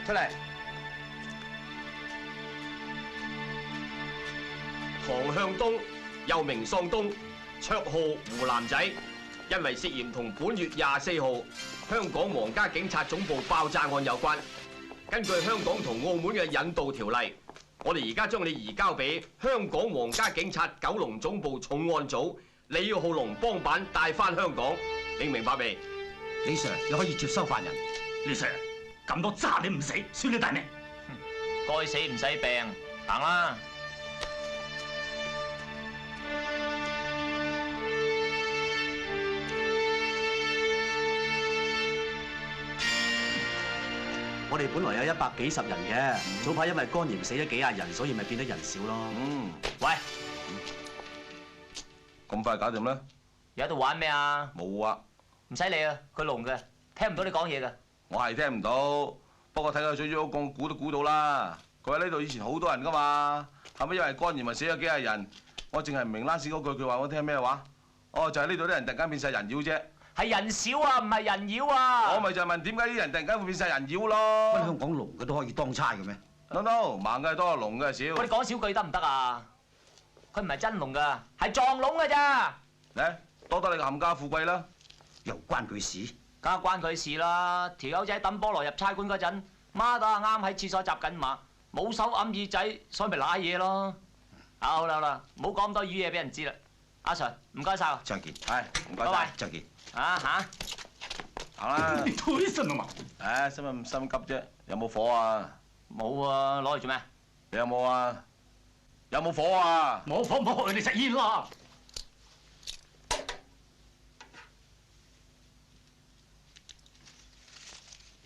出嚟。唐向東，又名喪東，綽號湖南仔，因為涉嫌同本月24號香港皇家警察總部爆炸案有關。根據香港同澳門嘅引渡條例，我哋而家將你移交俾香港皇家警察九龍總部重案組李浩龍幫辦帶翻香港，你明白未？李 Sir， 你可以接收犯人。李 Sir， 咁多渣你唔死，算你大命。該死唔使病，行啦。我哋本來有100幾十人嘅，早排因為肝炎死咗幾廿人，所以咪變得人少咯。喂，咁快搞掂啦？你喺度玩咩啊？冇啊，唔使理啊，佢聾嘅，聽唔到你講嘢㗎。我係聽唔到，不過睇佢水咗講估都估到啦。佢喺呢度以前好多人噶嘛，後尾因為肝炎咪死咗幾廿人。我淨係唔明拉屎嗰句，佢話我聽咩話？哦，就係呢度啲人突然間變晒人妖啫。係人少啊，唔係人妖啊！我咪就係問點解啲人突然間會變晒人妖咯？乜香港聾嘅都可以當差嘅咩 ？No， 盲嘅係多，聾嘅係少。我哋講少句得唔得啊？佢唔係真聾㗎，係撞聾㗎咋。嚟，多得你個冚家富貴啦！又關佢事？梗係關佢事啦！條友仔抌菠蘿入差館嗰陣，媽打啱喺廁所紮緊馬，冇手揞耳仔，所以咪賴嘢咯。好啦，唔好講咁多魚嘢俾人知啦。阿 Sir， 唔該晒。再見。係，唔該晒。再見。啊嚇！行啦。你推什麼嘛？唉，使乜咁心急啫？有冇火啊？冇啊，攞嚟做咩？你有冇啊？有冇火啊？冇火，你食煙啦！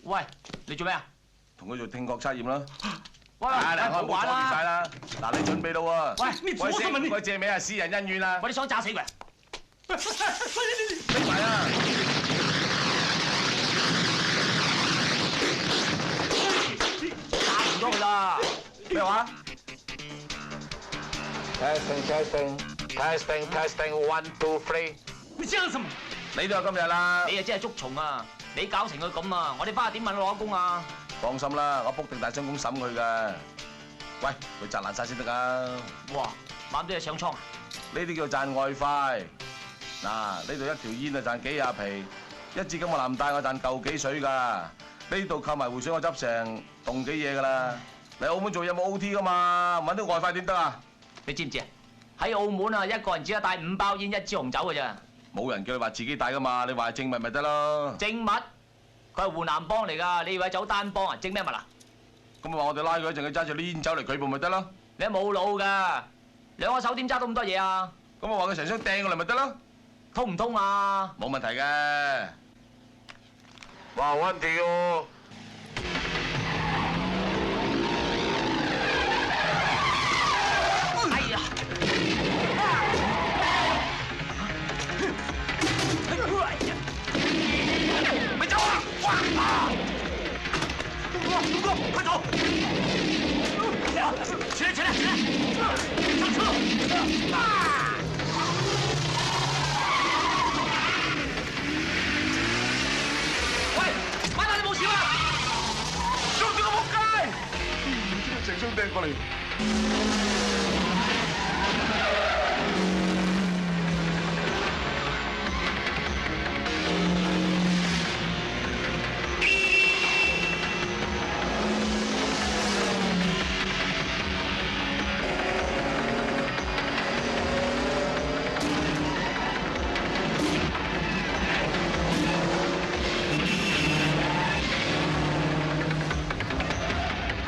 喂，你做咩啊？同佢做聽覺測驗啦。喂，嚟開玩完晒啦！啦。嗱，你準備到喎。喂，你做什麼你？喂，借名啊，私人恩怨啊。我哋想炸死佢。逼埋啊！炸唔到佢啦！咩話 ？Testing， 1 2 3。你講什麼？你都有今日啦。你啊真係捉蟲啊！你搞成佢咁啊！我哋翻去點問佢攞工啊？放心啦，我 book 定大將軍審佢㗎。喂，佢砸爛晒先得㗎。哇！晚啲嘢上倉啊！呢啲叫賺外快。嗱，呢度一條煙啊賺幾廿皮，一支咁嘅藍帶我賺嚿幾水㗎。呢度扣埋回水我執成棟幾嘢㗎啦。嚟澳門做嘢冇 OT 㗎嘛，揾到外快點得啊？你知唔知啊？喺澳門啊，一個人只係帶5包煙、1支紅酒㗎咋。冇人叫你話自己帶㗎嘛，你話係證物咪得咯。證物？佢係湖南幫嚟㗎，你以為走單幫啊？證咩物啊？咁咪話我哋拉佢一陣，佢揸住啲煙酒嚟舉報咪得咯？你都冇腦㗎，兩個手點揸到咁多嘢啊？咁我話佢成箱掟過嚟咪得咯？通唔通啊？冇問題嘅。哇，1 2。哎呀！咪走啊！哇！龍哥，快走！起來！上車！喂，馬大你冇事嘛？捉住個仆街！成箱掟過嚟。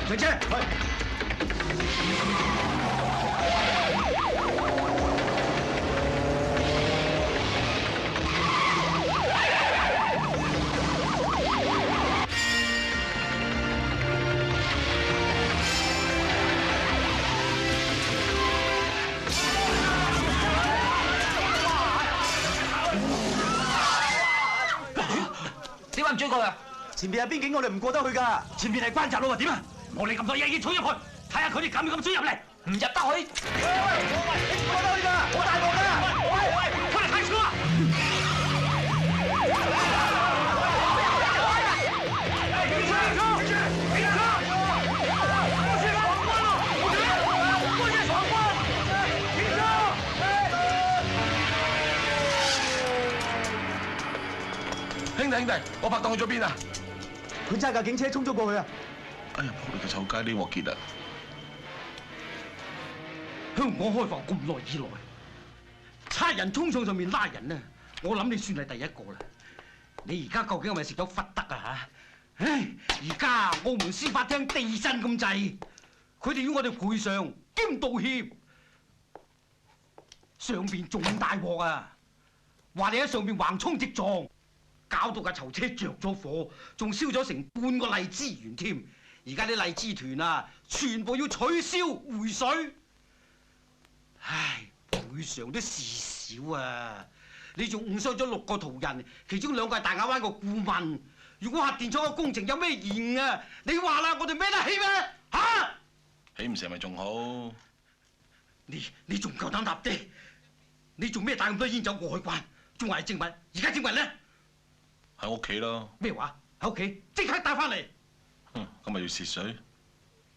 上車，去。點解唔追過佢？前邊係邊境，我哋唔過得去㗎。前面係關閘佬啊，點啊？我哋咁多嘢要衝入去，睇下佢哋敢唔敢追入嚟？唔入得去。唔過得去㗎，好大鑊㗎！喂，快嚟開車啊！停車！兄弟，我拍檔去咗邊啊？佢揸架警車衝咗過去啊！哎呀，仆你個臭街，呢鑊結啊！香港開埠咁耐以來，差人衝上面拉人呢，我諗你算係第一個啦。你而家究竟係咪食咗忽得啊嚇？唉，而家澳門司法廳地震咁滯，佢哋要我哋賠償兼道歉。上邊仲大鑊啊！話你喺上邊橫衝直撞，搞到架囚車着咗火，仲燒咗成半個荔枝園添。而家啲荔枝團啊，全部要取消回水。唉，賠償都事少啊！你仲誤傷咗6個途人，其中2個係大亞灣個顧問。如果核電廠嘅工程有咩延啊，你話啦，我哋孭得起咩？嚇！起唔成咪仲好？你仲夠膽搭爹？你做咩帶咁多煙酒過海關？仲話係證物，而家證物咧？喺屋企咯。咩話？喺屋企即刻帶翻嚟。咁咪要蝕水？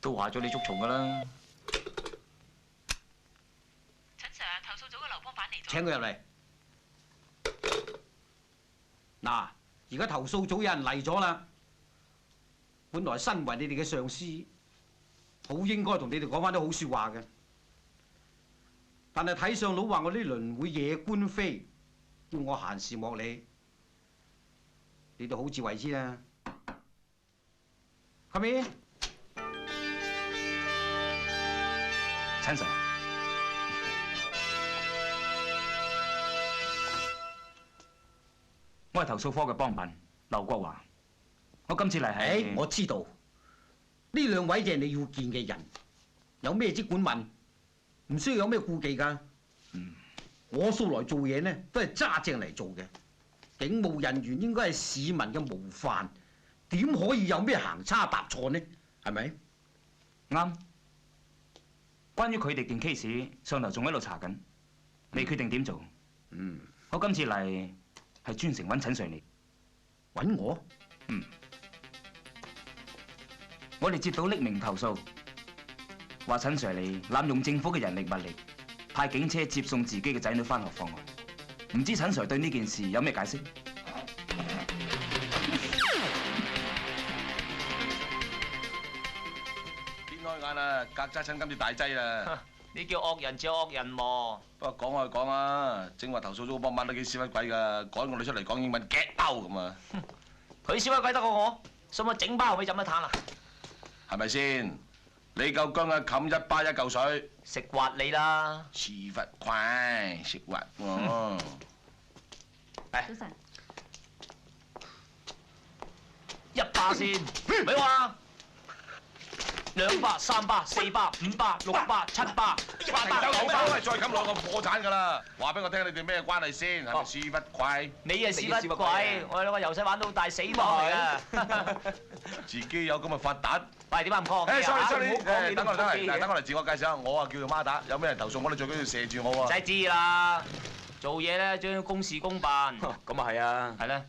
都話咗你捉蟲㗎啦。陳 Sir， 投訴組嘅劉邦反嚟咗。請佢入嚟。嗱，而家投訴組有人嚟咗啦。本來身為你哋嘅上司，好應該同你哋講翻啲好説話嘅。但係睇相佬話我呢輪會惹官非，要我閒事莫理，你哋好自為之啦。Come in，陳 Sir，我係投訴科嘅幫辦劉國華。我今次嚟係，我知道呢2位就係你要見嘅人，有咩即管問。唔需要有咩顧忌㗎。我素來做嘢呢，都係揸正嚟做嘅。警務人員應該係市民嘅模範，點可以有咩行差踏錯呢？係咪？啱。關於佢哋件 case， 上頭仲喺度查緊，未決定點做。我今次嚟係專程揾陳 Sir 嚟。揾我？我哋接到匿名投訴。話陳 Sir 你濫用政府嘅人力物力，派警車接送自己嘅仔女返學放學，唔知陳 Sir 對呢件事有咩解釋？天開眼啊，曱甴親今次大劑啦！你叫惡人就惡人喎。不過講開講啊，正話投訴咗個幫辦都幾屎忽鬼㗎，趕我哋出嚟講英文 get out 咁啊！佢小鬼得過我，使乜整包俾浸一攤啊？係咪先？你夠薑啊，冚1巴1嚿水，食滑你啦！屎忽怪，食滑我。早晨。 1巴先，咪話2巴、3巴、4巴、5巴、6巴、7巴、8巴、9巴，再咁落個破產㗎啦！話俾我聽，你哋咩關係先？係咪屎忽怪？你係屎忽鬼，我哋兩個由細玩到大，死黨嚟㗎。自己有咁嘅發達。喂，點解唔 call 我機啊？ sorry， 誒，等我嚟自我介紹下，我啊叫做孖打，有咩人投訴我哋最緊要射住我喎。唔使知啦，做嘢咧將要公事公辦。咁啊係啊，係咧，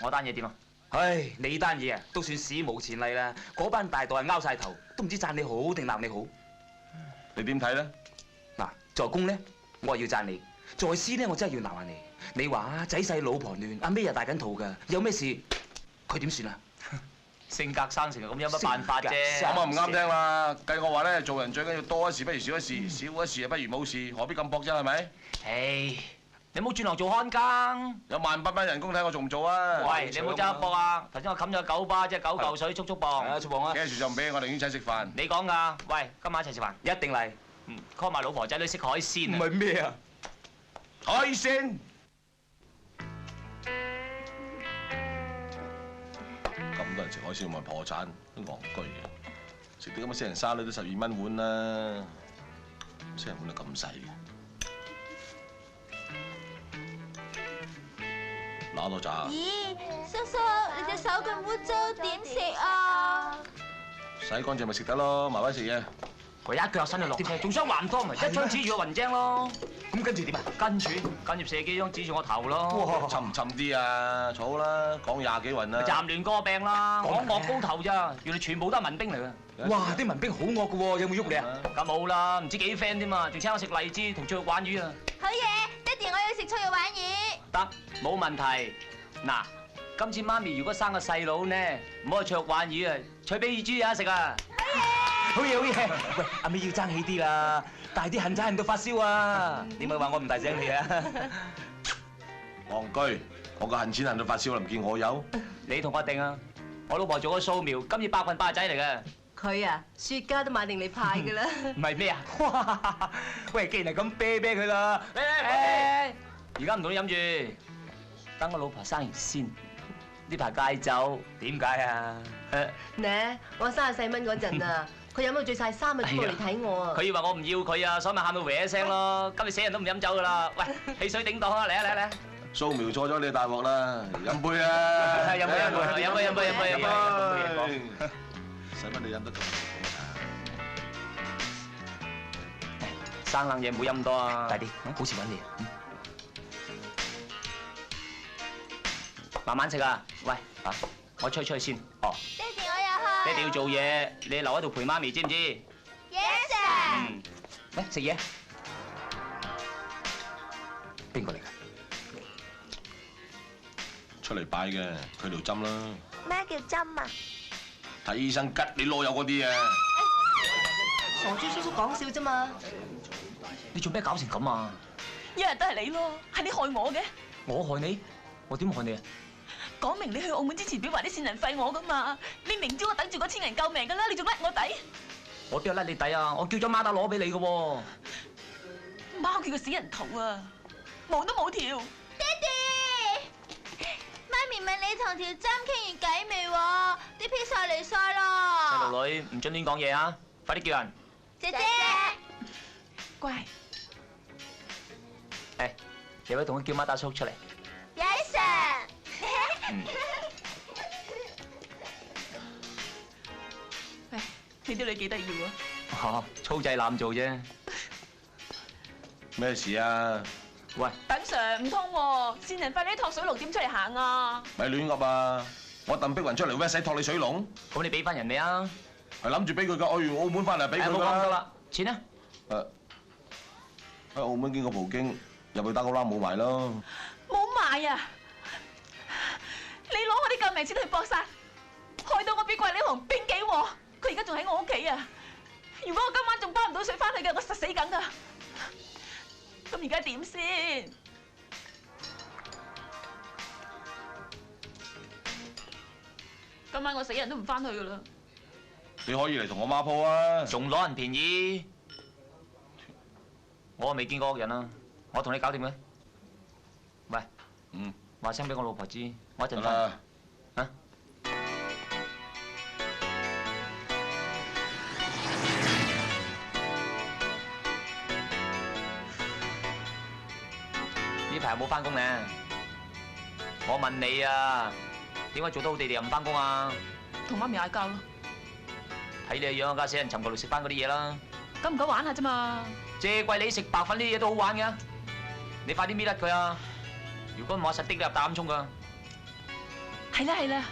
我單嘢點啊？唉，你單嘢啊都算史無前例啦。嗰班大袋係拗晒頭，都唔知讚你好定鬧你好。你點睇咧？嗱，在公咧，我係要讚你；在私咧，我真係要鬧下你。你話仔細老婆亂，阿 May 又大緊肚㗎，有咩事佢點算啊？性格生成咁，有乜辦法啫？咁啊唔啱聽啦！計我話咧，做人最緊要多一事不如少一事，少一事啊不如冇事，何必咁搏啫？係咪？唉，你冇轉行做看更。有18000蚊人工睇我做唔做啊？喂，你冇爭一搏啊！頭先我冚咗9巴，即係9嚿水，速速磅。速磅啊！幾時就唔俾我哋遠仔食飯？你講㗎？喂，今晚一齊食飯。一定嚟。call 埋老婆仔女食海鮮啊！唔係咩啊？海鮮。咁多人食海鮮咪破產，都戇居嘅。食啲咁嘅死人沙律都12蚊碗啦，死人碗都咁細嘅。攞多扎。咦，叔叔，你隻手咁污糟，點食啊？洗乾淨咪食得咯，埋位食嘢。佢一腳伸咗落車，仲想還拖，咪一槍指住個雲精咯。咁跟住點啊？跟住射幾槍指住我頭咯。沉唔沉啲啊？嘈啦，講20幾雲啦。暫亂個病啦，我惡高頭咋，原來全部都係民兵嚟嘅。哇！啲民兵好惡㗎喎，有冇喐你啊？咁冇啦，唔知幾 friend 添嘛，仲請我食荔枝同脆肉鯇魚啊！好嘢，爹哋，我要食脆肉鯇魚。得，冇問題。嗱，今次媽咪如果生個細佬呢，唔好去灼鯇魚啊，取俾乳豬啊食啊！好嘢好嘢！喂，阿美要爭氣啲啦，大啲痕仔痕到發燒啊！你咪話我唔大聲你啊！戇居，我個恨錢恨到發燒啦，唔見我有。你同我定啊！我老婆做個素描，今次100份8仔嚟嘅。佢啊，雪茄都買定你派㗎啦。唔係咩啊？哇！喂，既然係咁，啤啤佢啦！而家唔同你飲住，等我老婆生完先。呢排戒酒，點解啊？呢，我34蚊嗰陣啊，佢飲到醉晒3日都冇嚟睇我啊！佢以為我唔要佢啊，所以咪喊到搲聲咯。今日死人都唔飲酒㗎啦！喂，汽水頂檔啊！嚟啊嚟啊嚟啊！素描錯咗你大鑊啦，飲杯啊！飲杯飲杯飲杯飲杯飲杯飲杯！使乜你飲得咁？生冷嘢唔好飲咁多啊！大啲，好似揾你。慢慢食啊！喂，我出去先。哦。爹哋，我又去。爹哋要做嘢，你留喺度陪媽咪，知唔知 ？Yes sir。嚟食嘢。邊個嚟㗎？出嚟擺嘅，佢條針啦。咩叫針啊？睇醫生吉你攞有嗰啲啊！傻豬叔叔講笑啫嘛！你做咩搞成咁啊？一日都係你咯，係你害我嘅。我害你？我點害你啊？講明你去澳門之前俾埋啲線人費我噶嘛，你明知我等住嗰1000人救命噶啦，你仲甩我底？我邊有甩你底啊？我叫咗馬打攞俾你嘅喎。貓叫個死人頭啊，毛都冇條。爹哋，媽咪問你同條針傾完偈未喎？啲披薩嚟晒啦。細路女唔准亂講嘢啊！快啲叫人。姐姐。乖。誒，有位同佢叫馬打叔出嚟。Yes sir。喂，你啲女幾得意喎？嚇，粗製濫造啫。咩事啊？喂，等 Sir 唔通喎？線人費你托水龍點出嚟行啊？咪亂噏啊！我鄧碧雲出嚟咩使托你水龍？咁你俾翻人哋啊？係諗住俾佢㗎，我完澳門翻嚟俾佢冇咁多啦。啦，錢咧？喺澳門經過葡京，入去打個籃冇埋咯。冇賣啊！你攞我啲救命錢去搏殺，害到我俾桂里紅兵幾鑊，佢而家仲喺我屋企啊！如果我今晚仲包唔到水翻去嘅，我實死梗噶。咁而家點先？今晚我死人都唔翻去噶啦！你可以嚟同我孖鋪啊！仲攞人便宜？我未見過個人啊！我同你搞掂嘅。喂，話聲俾我老婆知，我一陣翻。嚇？呢排有冇翻工咧？我問你啊，點解做得好地地又唔翻工啊？同媽咪嗌交咯。睇你個樣，家死人尋舊路食翻嗰啲嘢啦。敢唔敢玩下啫嘛？借貴你食白粉呢啲嘢都好玩嘅，你快啲搣甩佢啊！如果唔係，我實滴你入膽衝噶。係啦係啦。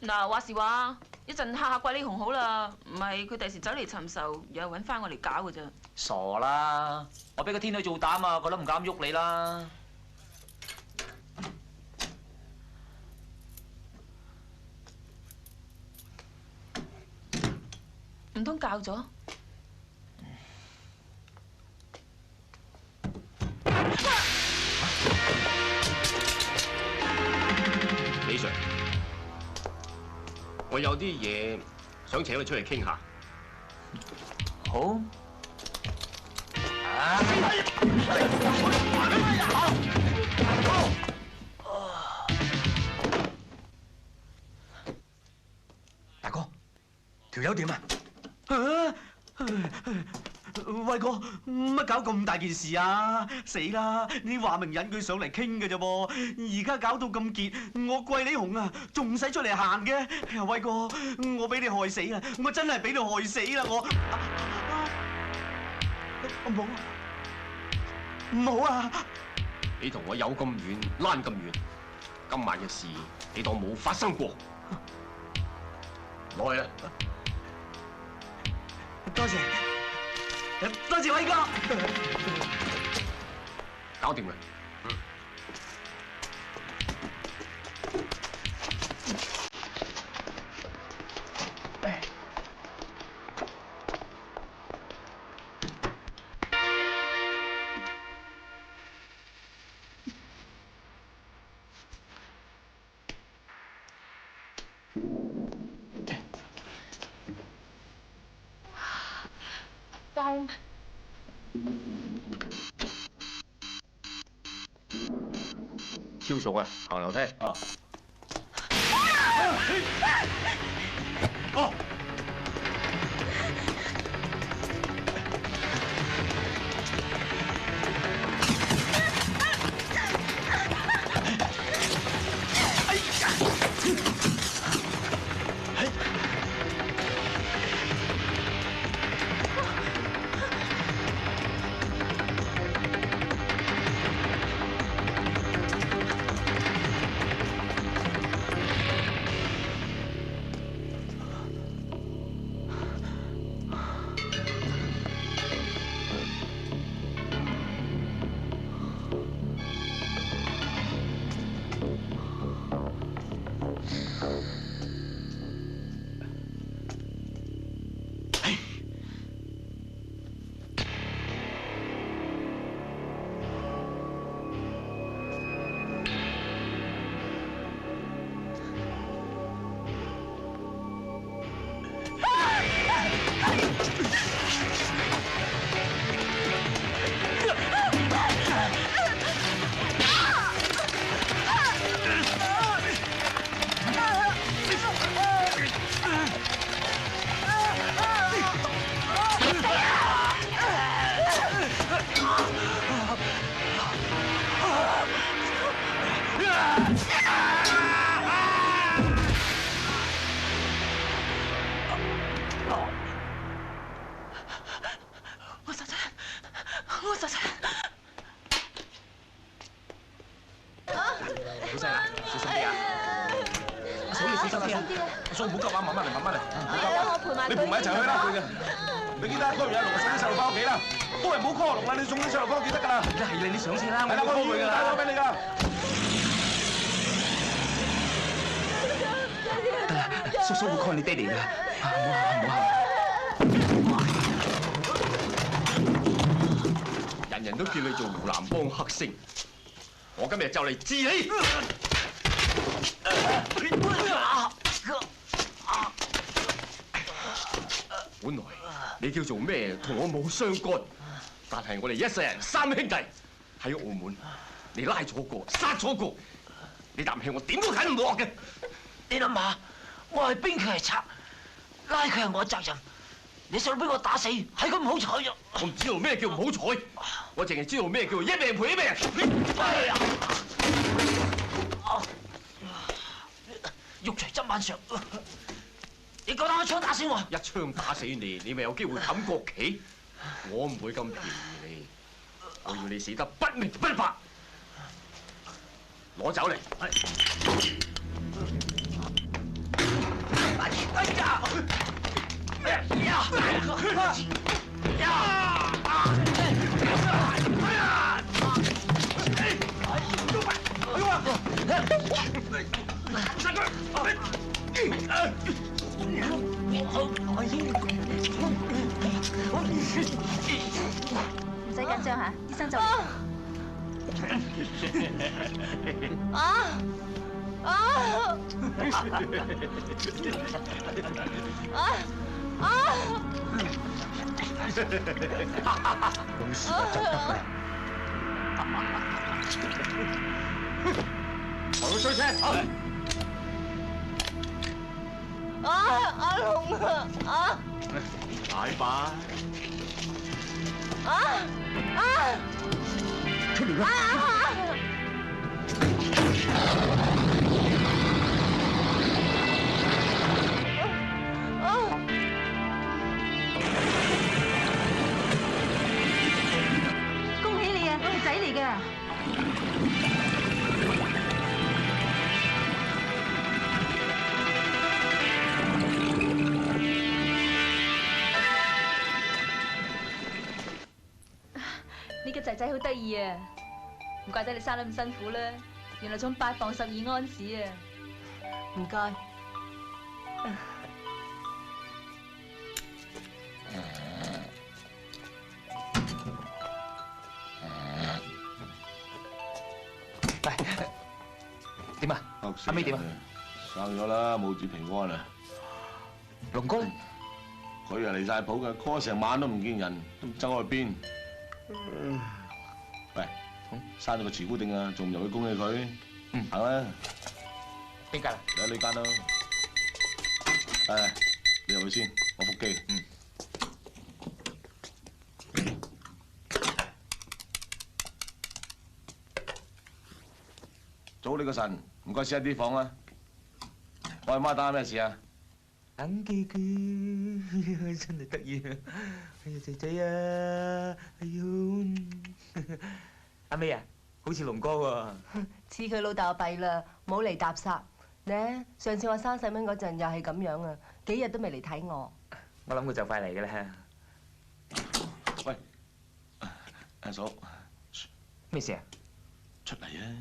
嗱，話時話，一陣嚇下桂里紅好啦，唔係佢第時走嚟尋仇，又揾翻我嚟搞㗎咋。傻啦！我俾個天女做膽啊，佢都唔敢喐你啦。唔通教咗？李 Sir， 我有啲嘢想請你出嚟傾下。好。大哥，條友點啊？威哥，乜搞咁大件事啊？死啦！你話明引佢上嚟傾嘅啫噃，而家搞到咁結，我桂里紅啊，仲使出嚟行嘅？威哥，我俾你害死啦！我真係俾你害死啦！我唔好，唔好啊！你同我有咁遠，躝咁遠，今晚嘅事你當冇發生過。來啊！多謝，多謝偉哥。搞掂啦。超熟啊！行樓梯。哦。叔唔好急啊，慢慢嚟，慢慢嚟，唔好急啊！我陪埋你陪埋一齊去啦，你記得 call 完阿龍送啲細路翻屋企啦，都係唔好 call 阿龍啦，你送啲細路翻屋企得㗎啦。而家係你上車啦，係啦，我 call 佢㗎，打電話俾你㗎。得啦，叔叔會 call 你爹哋㗎，唔好喊，唔好喊。人人都叫你做湖南幫黑星，我今日就嚟治你！本來你叫做咩同我冇相干，但係我哋一世人三兄弟喺澳門，你拉咗個，殺咗個，你啖氣我點都啃唔落嘅。你諗下，我係兵，佢係賊，拉佢係我責任。你想俾我打死，係咁唔好彩啫。我唔知道咩叫唔好彩，我淨係知道咩叫一命賠一命。哎呀！肉隨砧板上，你夠膽一槍打死我？一槍打死你，你咪有機會冚國旗。我唔會咁便宜你，我要你死得不明不白。攞走嚟。唔使緊張嚇，醫生就嚟。冇事就得㗎。抬佢上車。阿龍啊！拜拜。出嚟啦！恭喜你啊，我係仔嚟㗎。仔好得意啊！唔怪得你生得咁辛苦啦，原來重8磅12安士啊！唔該。點啊？阿妹點啊？生咗啦，母子平安啊！龍哥咧？佢啊離晒譜嘅 call 成晚都唔見人，都唔知走去邊。喂，閂咗個慈姑頂啊，仲唔入去恭喜佢？行啦。邊間啊？嚟呢間咯。誒，你入去先，我腹肌。早你個神，唔該試下啲房啊！喂，媽打咩事啊？等記佢，真係得意啊！哎呀，仔仔啊，哎呦，阿妹啊，好似龍哥喎。似佢老豆弊啦，冇嚟搭霎。呢上次我生細蚊嗰陣又係咁樣啊，幾日都未嚟睇我。我諗佢就快嚟㗎啦。喂，阿嫂，咩事啊？出嚟啊！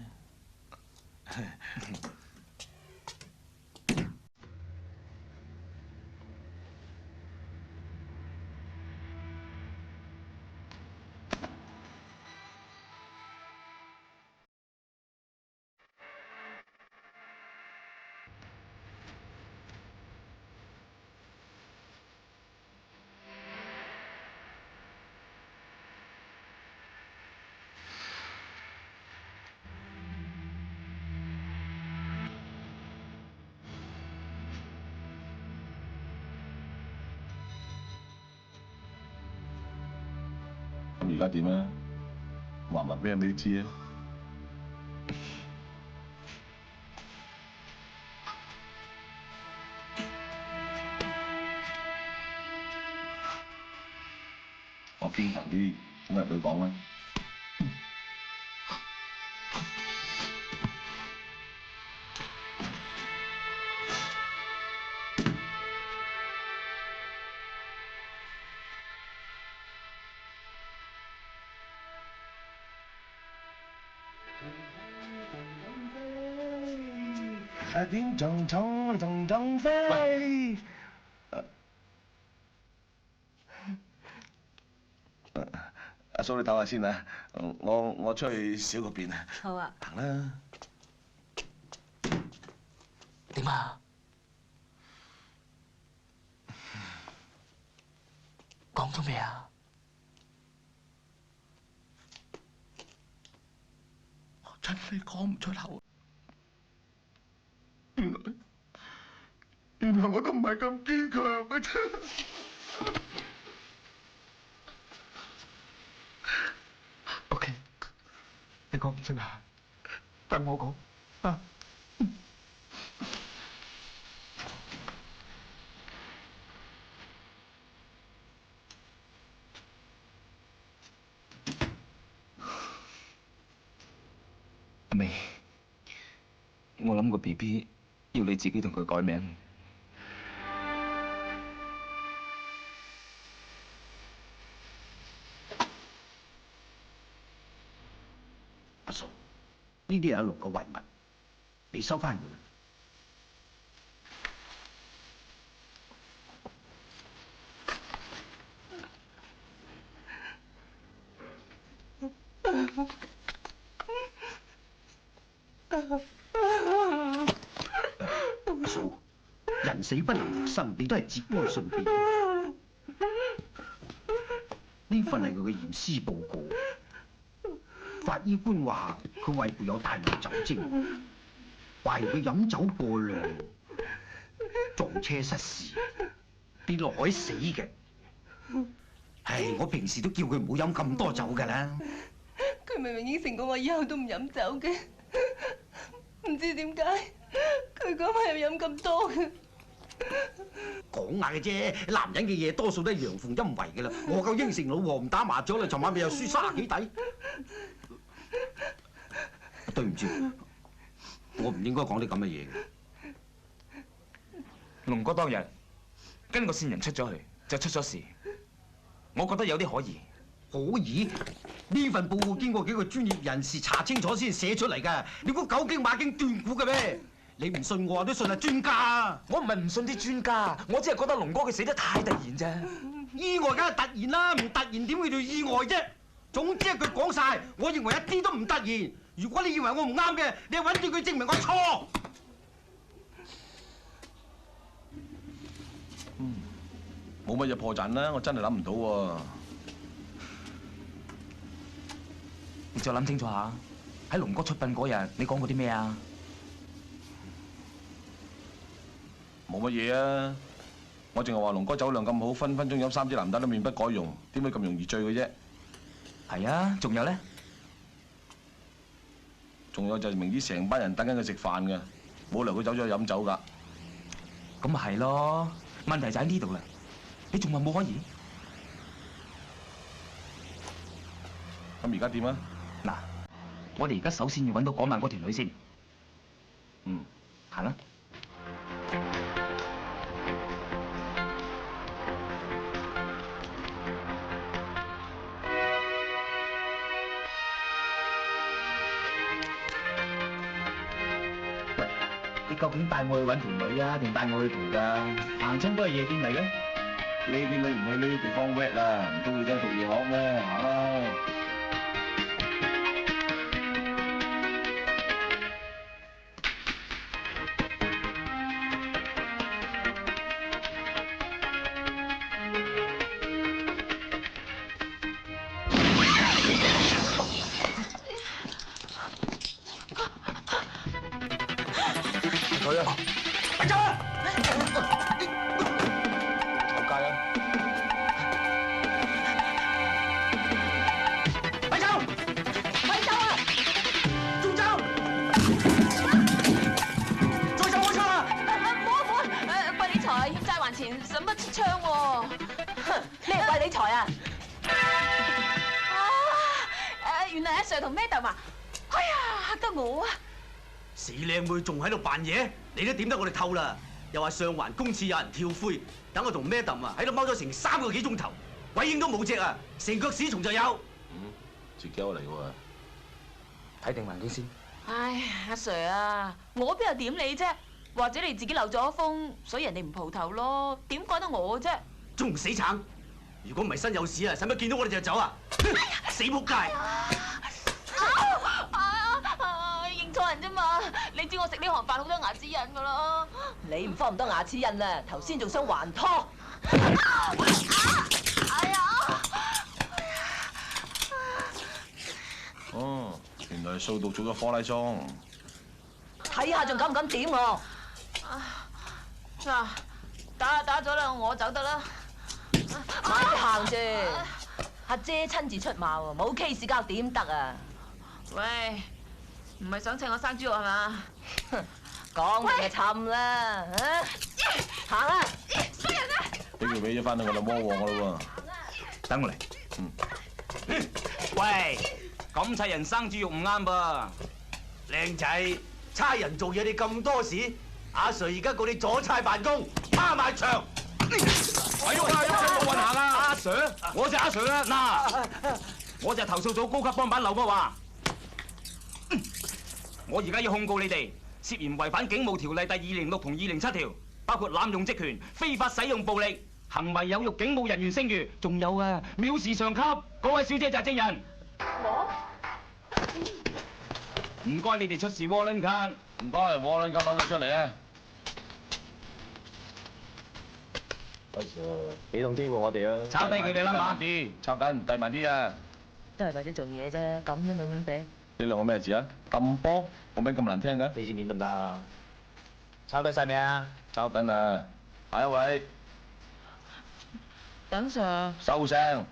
咁而家點啊？話埋俾人哋知啊！我堅強啲，咁入去講啦。點蟲飛？阿嫂你唞下先啊，我出去小個便啊。好啊。行啦。點啊？講咗未啊？我真係講唔出口。原來我都唔係咁堅強嘅啫。OK，你講唔出啊？等我講啊。阿妹，我諗個 BB 要你自己同佢改名。阿嫂，呢啲係阿龍嘅遺物，你收翻佢。阿嫂，人死不能復生，你都係節哀順變。呢份係佢嘅驗屍報告。法醫官話佢胃部有大量酒精，懷疑佢飲酒過量，撞車失事，跌落海死嘅。唉，我平時都叫佢唔好飲咁多酒㗎啦。佢明明應承過我以後都唔飲酒嘅，唔知點解佢嗰晚又飲咁多嘅。講下嘅啫，男人嘅嘢多數都係陽奉陰違㗎啦。我夠應承老婆唔打麻雀啦，尋晚咪又輸30幾底。對唔住，我唔應該講啲咁嘅嘢嘅。龍哥當日跟個線人出咗去，就出咗事。我覺得有啲可疑。可疑？呢份報告經過幾個專業人士查清楚先寫出嚟㗎，你估狗經馬經斷估嘅咩？你唔信我都信下專家啊！我唔係唔信啲專家，我只係覺得龍哥佢死得太突然啫。意外梗係突然啦，唔突然點會叫意外啫？總之一句講晒，我認為一啲都唔突然。如果你以為我唔啱嘅，你揾住佢證明我錯。冇乜嘢破綻啦，我真係諗唔到喎。你再諗清楚下，喺龍哥出殯嗰日，你講過啲咩啊？冇乜嘢啊，我淨係話龍哥酒量咁好，分分鐘飲3支藍丹都面不改容，點會咁容易醉嘅啫？係啊，仲有咧？仲有就係明知成班人等緊佢食飯嘅，冇理由佢走咗去飲酒㗎。咁咪係咯，問題就喺呢度啦。你仲話冇可疑？咁而家點啊？嗱，我哋而家首先要揾到嗰晚嗰條女先。嗯，行啦。你究竟帶我去揾條女啊，定帶我去蒲㗎？行親都係夜店嚟嘅。呢啲你唔去呢啲地方 wet 啊，唔通去咗讀夜學咩？行啦。佢啊！快走啊！仆街啊！快走！快走啊！仲走！再走開槍啊！唔好，貴理財欠債還錢，使乜切槍喎？咩貴理財啊？原來阿 Sir 同 Madam 啊！哎呀，嚇得我啊！死靚妹仲喺度扮嘢，你都點得我哋透啦！又話上環公廁有人跳灰，等我同 Madam 啊喺度踎咗成3個幾鐘頭，鬼影都冇隻啊，成腳屎蟲就有。自己嚟喎。睇定環境先。唉，阿 Sir 啊，我邊有點你啫？或者你自己漏咗風，所以人哋唔蒲頭咯？點怪得我啫？仲唔死橙？如果唔係身有屎啊，使乜見到我哋就走啊？死仆街！認錯人啫嘛！你知我食呢行飯好多牙齒印噶啦。你唔慌唔多牙齒印啦，頭先仲想還拖。哎呀！哦，原來係掃毒做咗科拉松。睇下仲敢唔敢點我？嗱，打咗啦，我走得啦。慢啲行住，阿姐親自出馬喎，冇 case 交點得啊？喂，唔係想請我生豬肉係嘛？講明就沉啦，行啦！衰人啊！俾佢俾咗翻去我哋魔王噶啦喎。等我嚟。喂，咁砌人生豬肉唔啱噃。靚仔，差人做嘢你咁多事，阿 Sir 而家告你阻差辦公，趴埋牆。哎呦，冇運行啊！阿 Sir，我就阿 Sir 啦。嗱，我就係投訴組高級幫辦劉國華。我而家要控告你哋涉嫌違反警務條例第206同207條，包括濫用職權、非法使用暴力、行為有辱警務人員聲譽，仲有啊藐視上級。嗰位小姐就係證人。唔該，你哋出示 warrant card。唔該，warrant card 攞咗出嚟啊！阿 Sir，俾動啲喎我哋啊！抄低佢哋啦嘛。啲，抄緊，遞埋啲啊！都係為咗做嘢啫，咁都冇咁俾。呢兩個咩字啊？抌波，個名咁難聽嘅。俾錢面得唔得啊？抄低晒未啊？抄緊啦，下一位。等 Sir。收聲！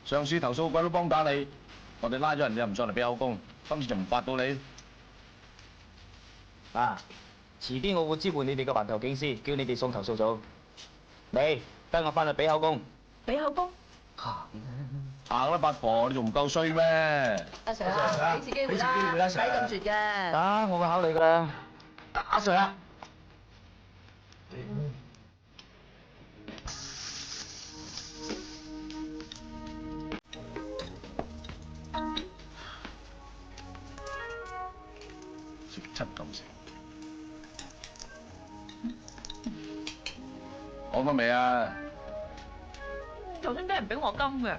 上司投訴鬼都幫打你，我哋拉咗人，你又唔上嚟俾口供，今次就唔發到你。嗱，遲啲我會支援你哋嘅環頭警司，叫你哋送投訴組。你跟我翻去俾口供。俾口供？行啦，八婆，你仲唔夠衰咩？阿 Sir，俾次機會啦，唔使咁絕嘅。得，我會考慮㗎啦。阿 Sir 啊！食七咁食。講翻未啊？頭先俾人俾我金嘅，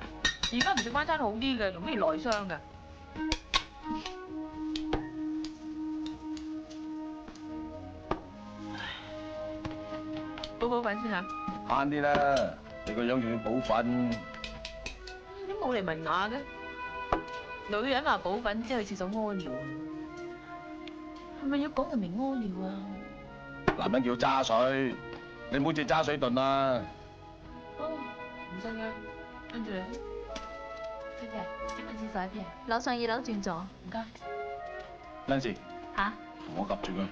而家唔食翻餐好啲嘅，容易內傷嘅。補粉先嚇。慳啲啦，你個樣仲要補粉。都冇嚟文雅嘅，女人話補粉即係去廁所屙尿，係咪要講人明屙尿啊？男人叫揸水，你唔好借揸水遁啊！哦，唔使嘅，跟住你。小姐，請問廁所喺邊？樓上2樓轉左。唔該。Nancy，嚇？同我夾住佢。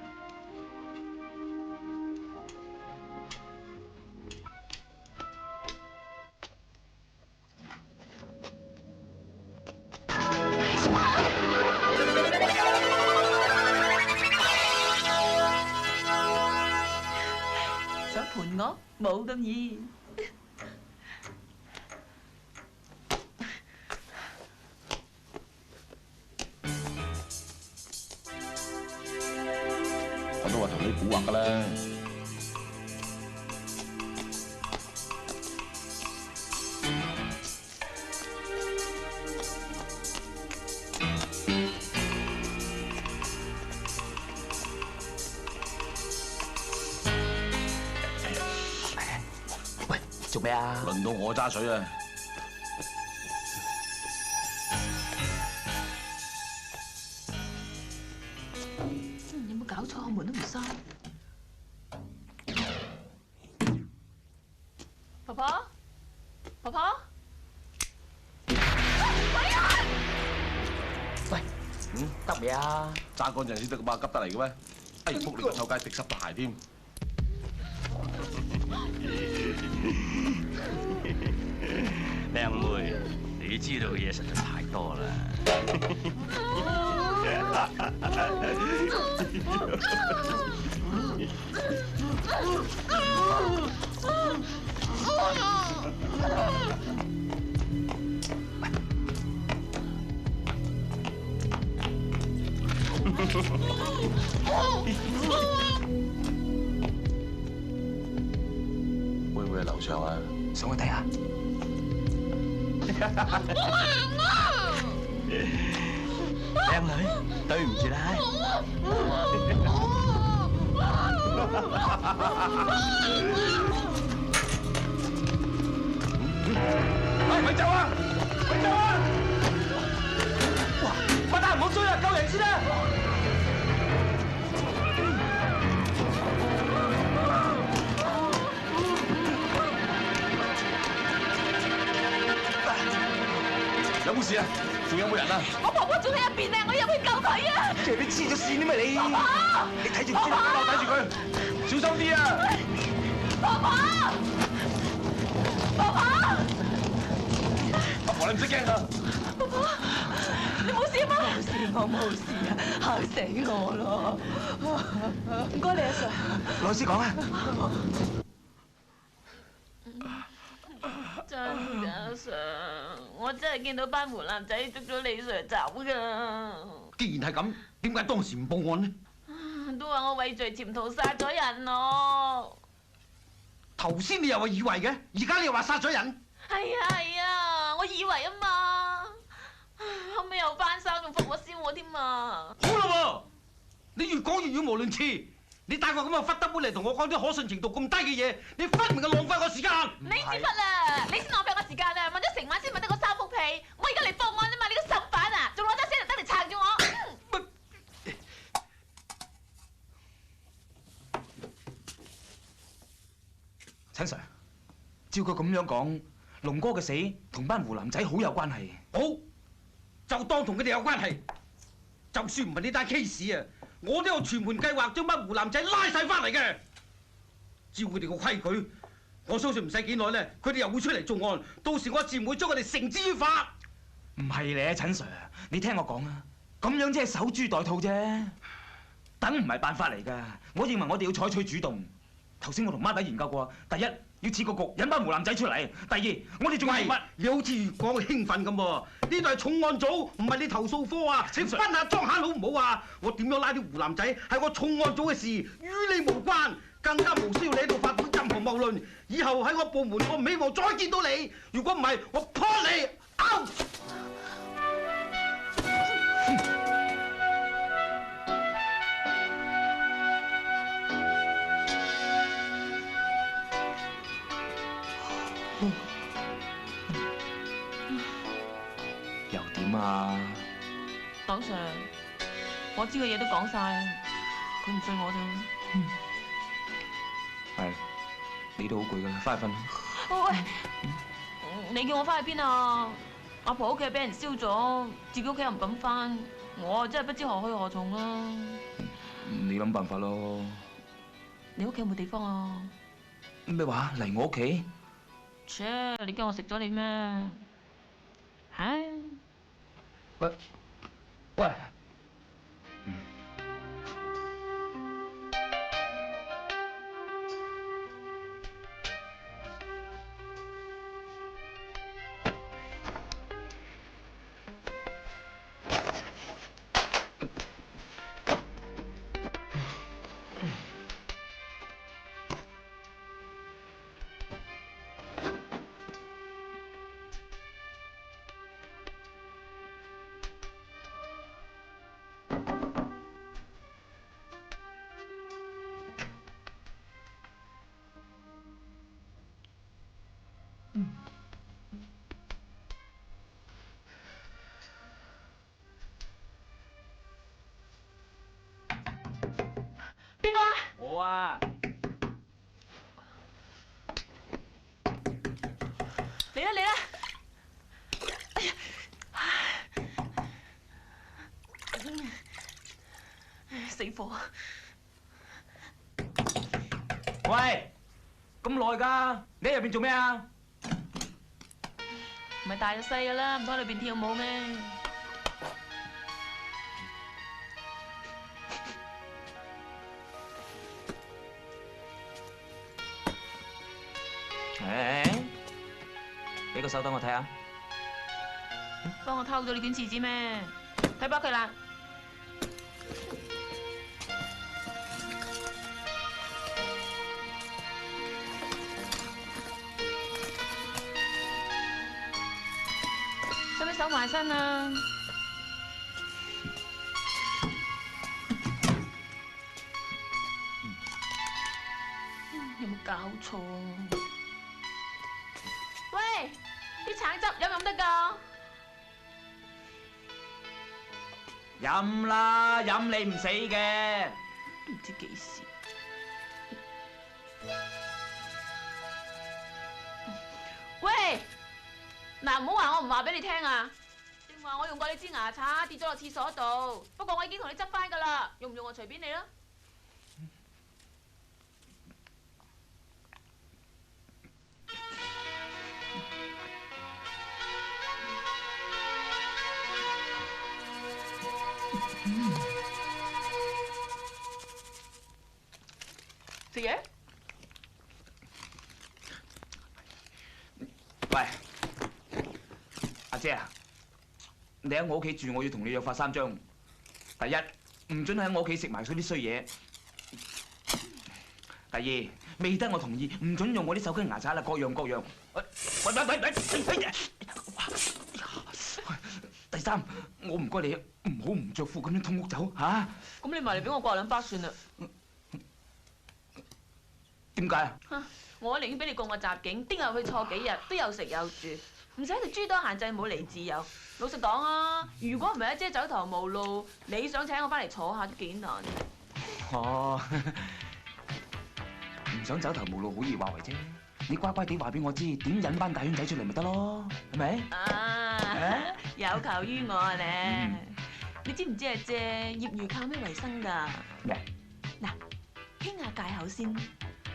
想盤我冇咁易。我都話同你蠱惑㗎啦。喂，做咩啊？輪到我揸水啊！有冇搞錯？門都唔閂。婆婆，婆婆，喂，得未啊？揸乾淨先得噶嘛，急得嚟嘅咩？哎，仆你個臭街，滴濕對鞋添。靚妹，你知道嘅嘢實在太多啦。會唔會喺樓上啊？上去睇下。靚女，對唔住啦。咪走啊！咪走啊！哇！不得，唔好追啦，救人先啦！有冇事啊？仲有冇人啊？我婆婆仲喺入邊咧，我入去救佢啊！即係你黐咗線咩你？婆婆，你睇住先，我睇住佢，小心啲啊！婆婆，婆婆，阿婆你唔識驚啊！婆婆，你冇事嗎？冇事，我冇事啊，嚇死我咯！唔該你阿 Sir。老師講啊。真㗎，Sir，我真係見到班湖南仔捉咗李 Sir 走㗎。既然係咁，點解當時唔報案呢？都話我畏罪潛逃殺咗人咯。頭先你又話以為嘅，而家你又話殺咗人。係啊，我以為啊嘛，後尾又翻生，仲復我燒我添啊！好啦喎，你越講越語無倫次。你帶個咁嘅忽得本嚟同我講啲可信程度咁低嘅嘢，你分明係浪費我時間。你知乜啦？你先浪費我時間啊！問咗成晚先問得個三幅被，我而家嚟報案啫嘛！你個手板啊，仲攞得聲就得嚟撐住我。陳 Sir，照佢咁樣講，龍哥嘅死同班湖南仔好有關係。好，就當同佢哋有關係。就算唔係呢單 case 啊，我都有全盤計劃將班湖南仔拉晒翻嚟嘅。照佢哋個規矩，我相信唔使幾耐咧，佢哋又會出嚟作案。到時我自然會將佢哋繩之於法。唔係咧，陳 Sir，你聽我講啊，咁樣即係守株待兔啫。等唔係辦法嚟㗎。我認為我哋要採取主動。頭先我同孖仔研究過，第一要設個局引班湖南仔出嚟。第二，我哋仲要喂，你好似越講興奮咁喎，呢度係重案組，唔係你投訴科啊！請分下裝下好唔好啊？我點樣拉啲湖南仔係我重案組嘅事，與你無關，更加無需要你喺度發表任何謬論。以後喺我部門，我唔希望再見到你。如果唔係，我撲你out！又點啊？黨 Sir，我知嘅嘢都講晒，佢唔信我啫。係，你都好攰㗎，翻去瞓。喂，你叫我翻去邊啊？阿婆屋企俾人燒咗，自己屋企又唔敢翻，我真係不知何去何從啦。你諗辦法咯。你屋企有冇地方啊？咩話？嚟我屋企？切！你驚我食咗你咩？唉！喂喂！邊個啊？我啊！嚟啦嚟啦！哎呀！死火！喂，咁耐㗎？你喺入邊做咩啊？唔係大就細㗎啦，唔通喺裏邊跳舞咩？誒，俾個手等我睇下。幫我偷咗你卷廁紙咩？睇包佢啦！使唔使手埋身啊？有冇搞錯啊？喂，啲橙汁飲唔飲得㗎？飲啦，飲你唔死嘅。唔知幾時。喂，嗱，唔好話我唔話俾你聽啊！正話我用過你支牙刷跌咗落廁所度，不過我已經同你執翻㗎啦，用唔用我隨便你啦。食嘢？喂，阿姐啊，你喺我屋企住，我要同你約法三章。第一，唔准喺我屋企食埋嗰啲衰嘢。第二，未得我同意，唔准用我啲手機牙刷啦，各樣各樣。喂！第三，我唔該你唔好唔着褲咁樣通屋走嚇。咁你埋嚟俾我刮兩巴算啦。點解啊？我寧願俾你告我襲警，丁入去坐幾日，都有食有住，唔使你諸多限制，冇嚟自由。老實講啊，如果唔係阿姐走投無路，你想請我翻嚟坐下都幾難。哦，唔想走投無路好易話為啫。你乖乖地話俾我知點引班大圈仔出嚟咪得咯，係咪？啊，有求於我啊咧！你知唔知啊姐，業餘靠咩為生㗎？咩？嗱，傾下界口先。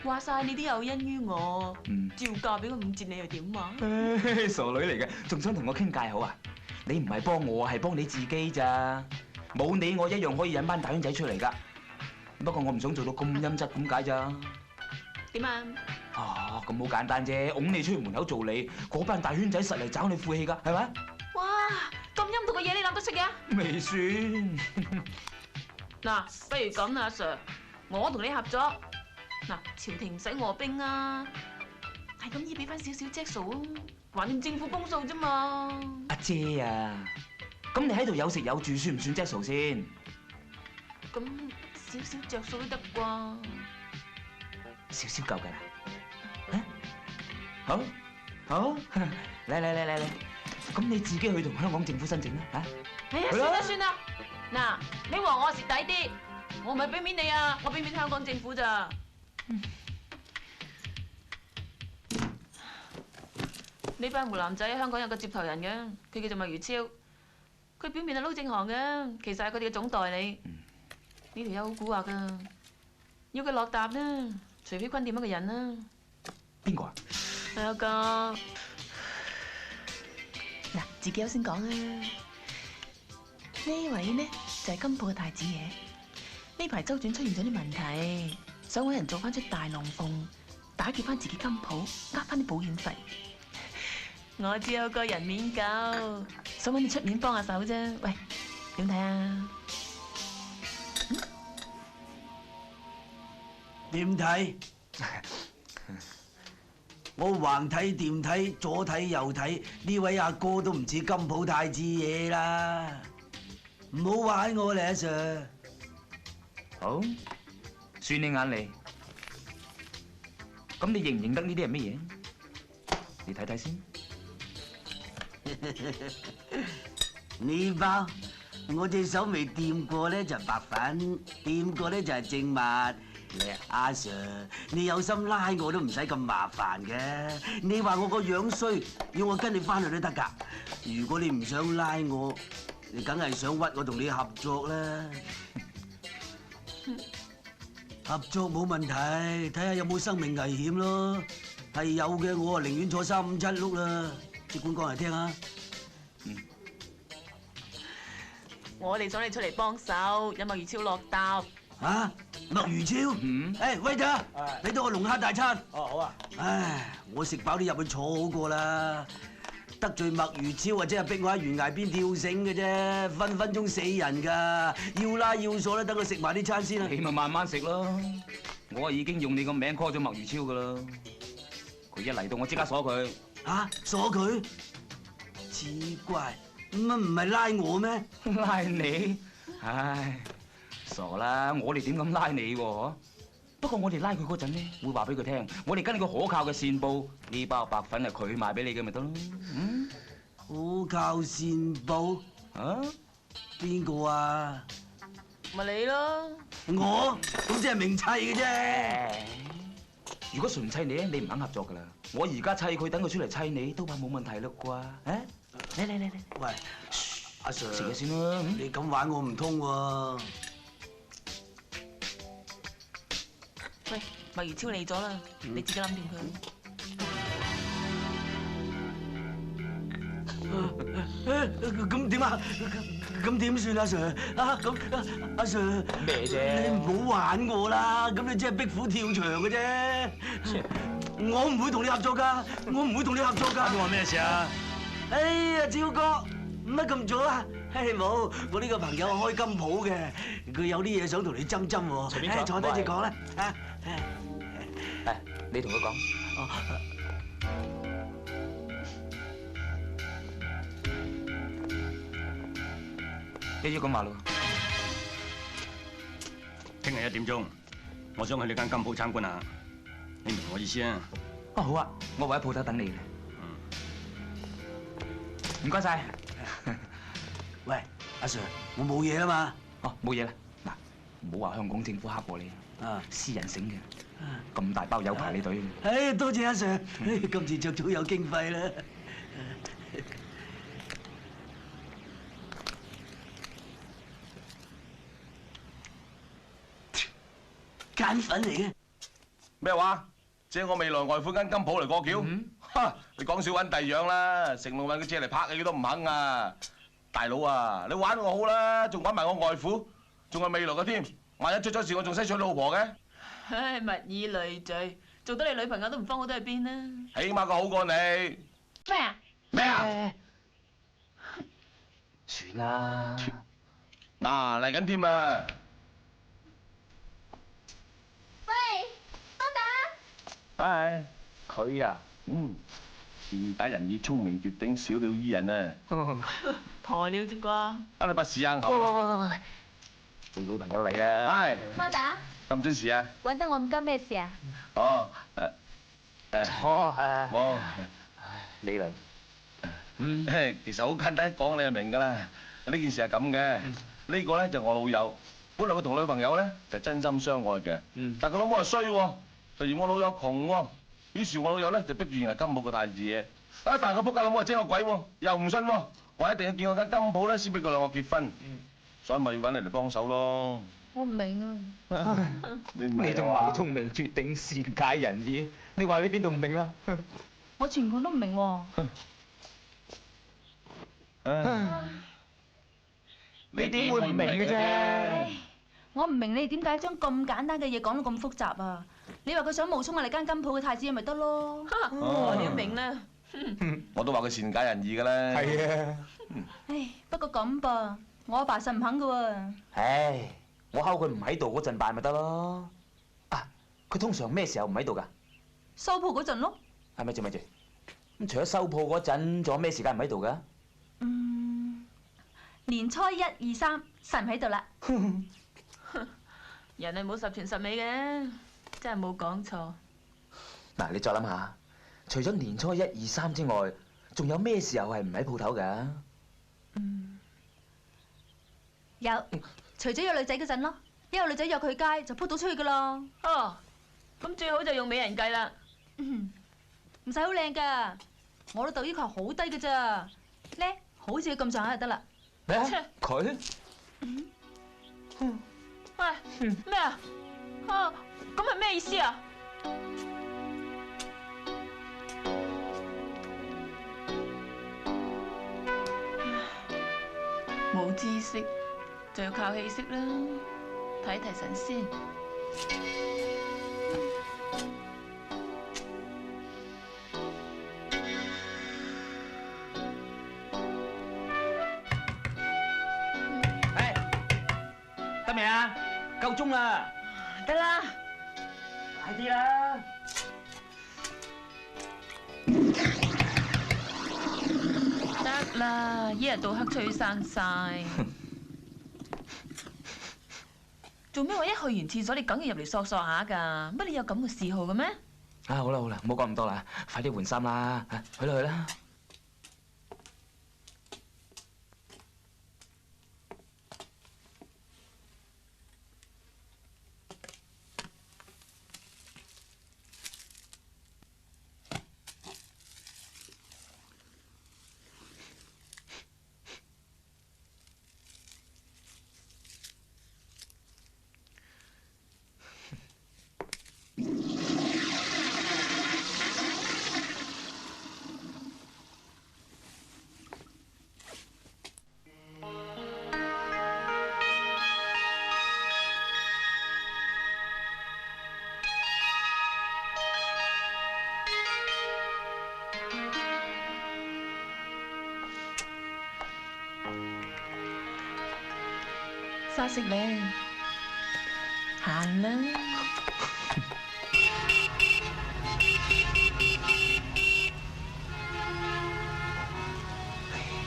話晒你都有恩於我，照嫁俾個5折你又點啊？傻女嚟嘅，仲想同我傾界好啊？你唔係幫我，係幫你自己咋？冇你我一樣可以引班大圈仔出嚟㗎。不過我唔想做到咁陰質咁解咋。點啊？哦，咁好簡單啫，拱你出去門口做你，嗰班大圈仔實嚟找你晦氣㗎，係咪？哇！咁陰毒嘅嘢你諗得出嘅？未算。嗱，不如咁啦，阿 Sir， 我同你合作。嗱，朝廷唔使餓兵啊，係咁依俾翻少少隻數啊，橫掂政府公數啫嘛。阿姐啊，咁你喺度有食有住，算唔算隻數先？咁少少着數都得啩？少少夠㗎啦。好，好，嚟，咁你自己去同香港政府申請啦嚇。哎呀，算啦，嗱，你話我蝕底啲，我唔係俾面你啊，我俾面香港政府咋。呢班湖南仔香港有個接頭人嘅，佢叫做麥如超，佢表面係撈正行嘅，其實係佢哋嘅總代理。呢條友好蠱惑噶，要佢落搭啦，除非坤掂一個人啦。邊個啊？有個嗱，自己優先講啊。呢位呢就係金鋪嘅太子爺，呢排周轉出現咗啲問題，想揾人做翻出大龍鳳，打劫翻自己金鋪，呃翻啲保險費。我只有個人面夠，想揾你出面幫下手啫。喂，點睇啊？點睇？我橫睇掂睇，左睇右睇，呢位阿哥都唔似金鋪太子爺啦！唔好玩我咧，阿 Sir。好，算你眼利。咁你認唔認得呢啲係乜嘢？你睇睇先。呢包我隻手未掂過咧就白粉，掂過咧就係正物。阿 Sir， 你有心拉我都唔使咁麻煩嘅。你話我個樣衰，要我跟你翻去都得㗎。如果你唔想拉我，你梗係想屈我同你合作啦。合作冇問題，睇下有冇生命危險咯。係有嘅，我啊寧願坐357碌啦。即管講嚟聽下。我哋想你出嚟幫手，有麥如超落搭。啊，麥如超？誒，威仔，俾到我龍蝦大餐。哦，好啊。唉，我食飽啲入去坐好過啦。得罪麥如超或者係逼我喺懸崖邊跳繩嘅啫，分分鐘死人㗎。要拉要鎖咧，等佢食埋啲餐先啦。你咪慢慢食咯。我已經用你個名 call 咗麥如超㗎啦。佢一嚟到，我即刻鎖佢。嚇，鎖佢？奇怪，咁啊唔係拉我咩？拉你？唉，傻啦！我哋點敢拉你喎？不過我哋拉佢嗰陣咧，會話俾佢聽，我哋跟你個可靠嘅線報，呢包白粉係佢賣俾你嘅咪得咯。可靠線報？啊？邊個啊？咪你咯。我？咁即係明砌嘅啫。如果純砌你咧，你唔肯合作㗎啦。我而家砌佢，等佢出嚟砌你，都怕冇問題啦啩？啊？嚟！喂，阿 Sir， 食嘢先啦。你咁玩我唔通喎。喂，麥如超嚟咗啦，你自己諗掂佢。咁點啊？咁點算啊 Sir？ 啊咁阿 Sir 咩啫？你唔好玩我啦！咁你只係逼虎跳牆嘅啫。我唔會同你合作㗎，我唔會同你合作㗎。你話咩事啊？哎呀，超哥，乜咁早啊？冇，我呢個朋友開金鋪嘅，佢有啲嘢想同你針針喎。隨便坐低先講啦。你同佢講。一於咁話咯。聽日1點鐘，我想去呢間金鋪參觀下，你明我意思啊？哦，好啊，我會喺鋪頭等你嘅。唔該晒。喂，阿 Sir， 我冇嘢啊嘛。哦，冇嘢啦。嗱，唔好話香港政府黑過你，私人醒嘅，咁大包有排你隊。誒，多謝阿 Sir， 今次着早有經費啦。奸粉嚟嘅。咩話？借我未來外父間金鋪嚟過橋？哈！你講少揾第二樣啦，成龍問佢借嚟拍戲都唔肯啊！大佬啊，你玩我好啦，仲玩埋我外父，仲係未來嘅添。萬一出咗事，我仲使娶老婆嘅？唉，物以類聚，做得你女朋友都唔方好得去邊啦。起碼佢好過你。咩啊？咩啊？算啦。嗱，嚟緊添啊！喂，幫打。係佢啊，善解人意，聰明絕頂，小鳥依人啊！抬了啫啩？啊，你把屎眼口。喂，你老朋友嚟啊！係。幫打。咁準時啊？揾得我咁急咩事啊？哦，冇。你嚟。其實好簡單講，你就明㗎啦。呢件事係咁嘅，呢個咧就我老友，本來佢同女朋友咧就真心相愛嘅，但佢老母係衰喎，就嫌我老友窮喎，於是我老友咧就逼住認係金鋪個太子爺。但係個仆街老母係精個鬼喎，又唔信喎，我一定要見我間金鋪咧先俾佢兩個結婚，所以咪要揾你嚟幫手咯。我唔明啊。你仲話聰明絕頂，善解人意，你話你邊度唔明啊？我全部都唔明喎。你點會唔明嘅啫？我唔明你點解將咁簡單嘅嘢講到咁複雜啊？你話佢想冒充我哋間金鋪嘅太子爺咪得咯？你都明啦。我都話佢善解人意㗎啦。係啊。唉，不過咁噃，我阿爸實唔肯㗎喎。唉，我睺佢唔喺度嗰陣辦咪得咯。啊，佢通常咩時候唔喺度㗎？收鋪嗰陣咯。係咪住咪住？咁除咗收鋪嗰陣，仲有咩時間唔喺度㗎？年初一、二、三，實唔喺度啦。人係冇十全十美嘅，真係冇講錯。嗱，你再諗下，除咗年初一、二、三之外，仲有咩時候係唔喺鋪頭㗎？有，除咗有女仔嗰陣咯，一有女仔約佢街就撲到出去㗎咯。哦，咁最好就用美人計啦。唔使好靚㗎，我老豆要求好低㗎咋，咧好似佢咁上下就得啦。咩？佢？喂，咩啊？啊，咁係咩意思啊？冇知識就要靠氣息啦，睇提神先。得未啊？夠鐘啦！得啦，快啲啦！得啦，一日到黑吹生晒。做咩？我一去完廁所，你梗要入嚟索索下㗎？乜你有咁嘅嗜好嘅咩？啊，好啦好啦，唔好講咁多啦，快啲換衫啦！去啦去啦！沙色咧，行啦！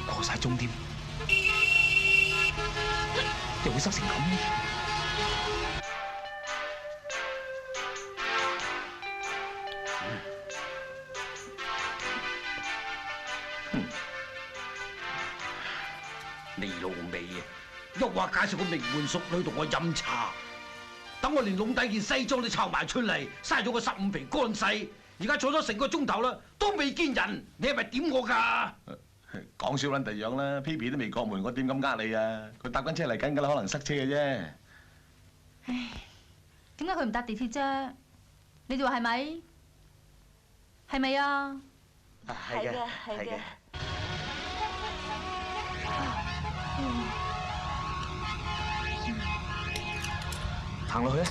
過晒鐘添，又會濕成咁。你老味啊！一話介紹個名門淑女同我飲茶，等我連籠底件西裝都摷埋出嚟，嘥咗個15皮乾細，而家坐咗成個鐘頭啦，都未見人，你係咪點我㗎？講笑撚地樣啦 ，Pipi 都未過門，我點敢呃你啊？佢搭緊車嚟緊㗎啦，可能塞車嘅啫。唉，點解佢唔搭地鐵啫？你哋話係咪？係咪啊？係嘅，係嘅。行落去啊！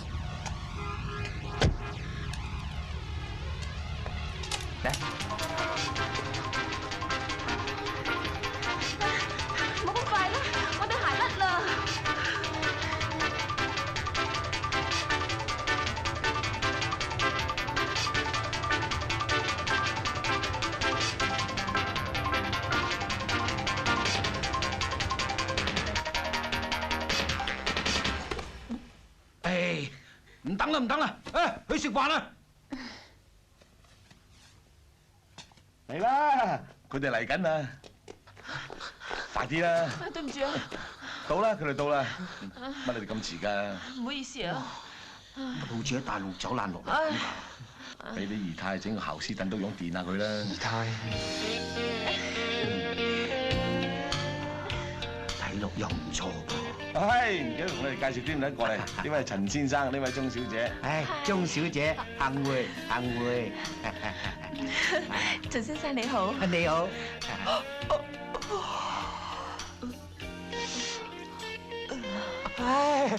唔等啦，唔等啦，去食飯啦！嚟啦，佢哋嚟緊啦，快啲啦！對唔住啊，到啦，佢哋到啦。乜你哋咁遲㗎？唔好意思啊。好似喺大陸走爛落嚟咁㗎。俾啲姨太整個姣絲凳都用電下佢啦。姨太睇落又唔錯噃。唉，而家同你哋介紹啲人過嚟，呢位係陳先生，呢位鐘小姐。唉，鐘小姐，幸會幸會。陳先生你好。你好。唉，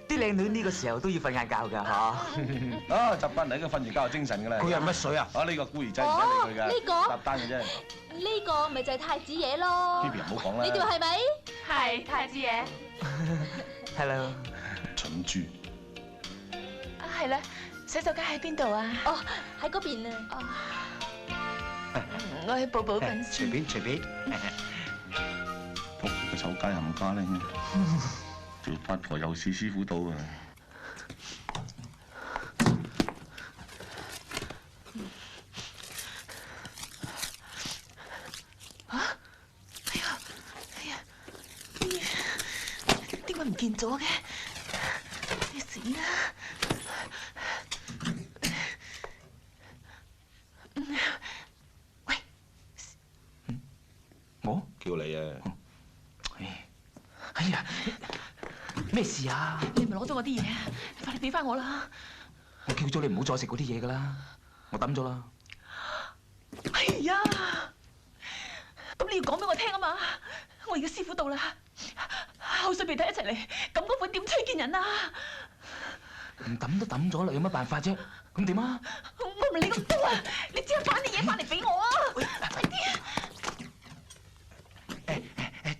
啲靚女呢個時候都要瞓晏覺㗎嚇。啊，執翻嚟，應該瞓完覺就精神㗎啦。佢係乜水啊？啊，呢個孤兒仔唔使理佢㗎。呢個搭單嘅啫。呢個咪就係太子爺咯。 Phoebe 唔好講啦。你哋係咪？係太子爺。Hello。蠢豬。啊，係啦，洗手間喺邊度啊？哦，喺嗰邊啊。哦。我去補補緊先。隨便隨便。仆個臭街冚家拎，做八婆又試師傅到啊！點解唔見咗嘅？你死啦！喂，我叫你啊！哎呀，咩事啊？你咪攞咗我啲嘢，你快啲俾翻我啦！我叫咗你唔好再食嗰啲嘢㗎啦，我抌咗啦。哎呀，咁你要講俾我聽啊嘛！我而家師傅到啦，口水鼻涕一齊嚟，咁嗰款點出去見人啊？唔抌都抌咗啦，有乜辦法啫？咁點啊？我唔理咁多啊！你即刻反啲嘢翻嚟俾我啊！快啲啊！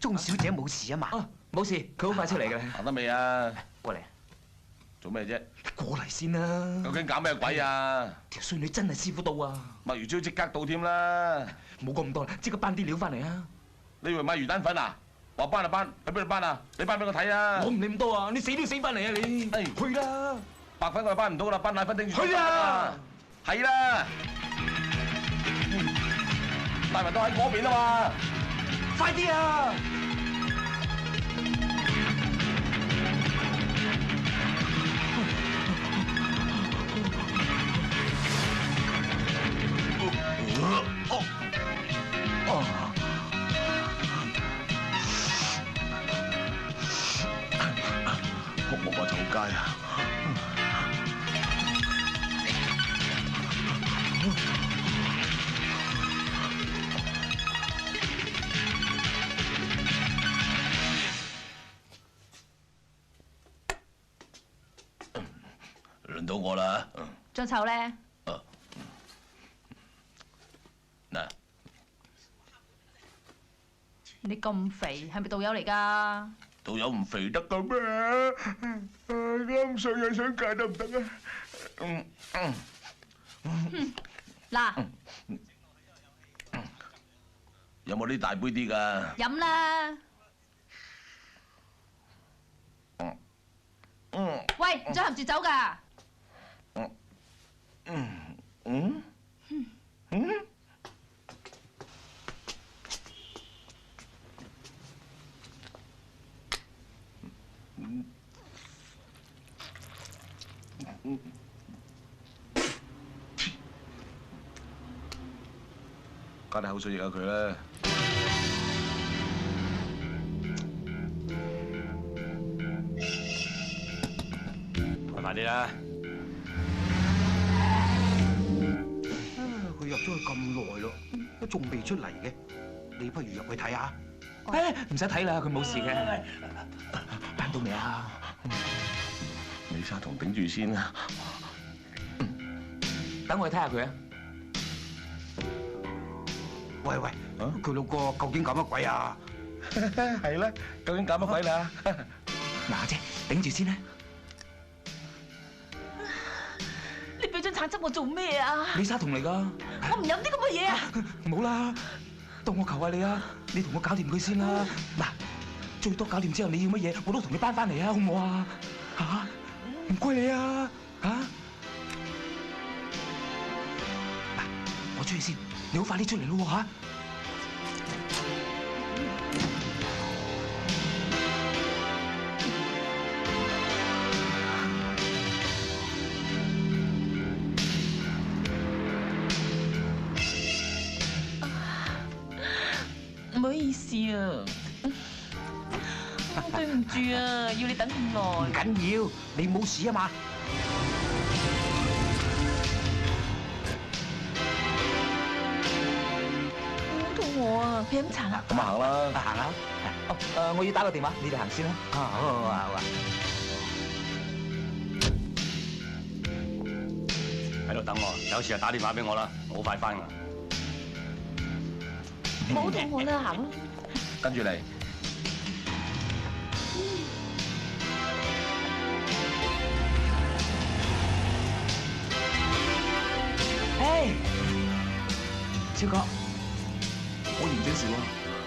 鐘小姐冇事啊嘛？冇事，佢好快出嚟㗎啦。行得未啊？過嚟。做咩啫？過嚟先啦。究竟搞咩鬼啊？條衰女真係師傅到啊！墨魚椒即刻到添啦！冇講咁多啦，即刻搬啲料翻嚟啊！你以為買魚蛋粉啊？話搬就搬，喺邊度搬啊？你搬俾我睇啊！我唔理咁多啊！你死都死翻嚟啊你！去啦！白粉我係搬唔到啦，搬奶粉頂住。去啊！係啦，大文都喺嗰邊啊嘛！快啲啊！仆我個臭街啊！輪到我啦！仲臭咧？嗱，你咁肥，係咪導遊嚟㗎？導遊唔肥得㗎咩？啱上又想戒得唔得啊？嗱，有冇啲大杯啲㗎？飲啦！喂，唔准含住走㗎！加啲口水液下佢啦。快啲啦！佢入咗去咁耐咯，都仲未出嚟嘅，你不如入去睇下。唔使睇啦，佢冇事嘅。搬到未啊？美沙酮頂住先啦。等我去睇下佢啊！喂喂，佢老哥究竟搞乜鬼啊？係啦，究竟搞乜鬼啦？嗱姐，頂住先啦。你俾樽橙汁我做咩啊？美沙酮嚟㗎。我唔飲啲咁嘅嘢啊！唔好啦，當我求下你啊，你同我搞掂佢先啦。嗱，最多搞掂之後你要乜嘢，我都同你搬翻嚟啊，好唔好啊？嚇，唔該你啊！嗱，我出去先，你好快啲出嚟咯嚇！唔好意思啊，對唔住啊，要你等咁耐。唔緊要，你冇事啊嘛。好肚餓啊，去飲茶啦。咁啊行啦，行啦。哦，我要打個電話，你哋行先啦。啊，好啊，好啊。喺度等我，有事就打電話俾我啦，我好快翻㗎。唔好肚餓啦，行啦。跟住嚟。誒，超哥，我唔準時喎，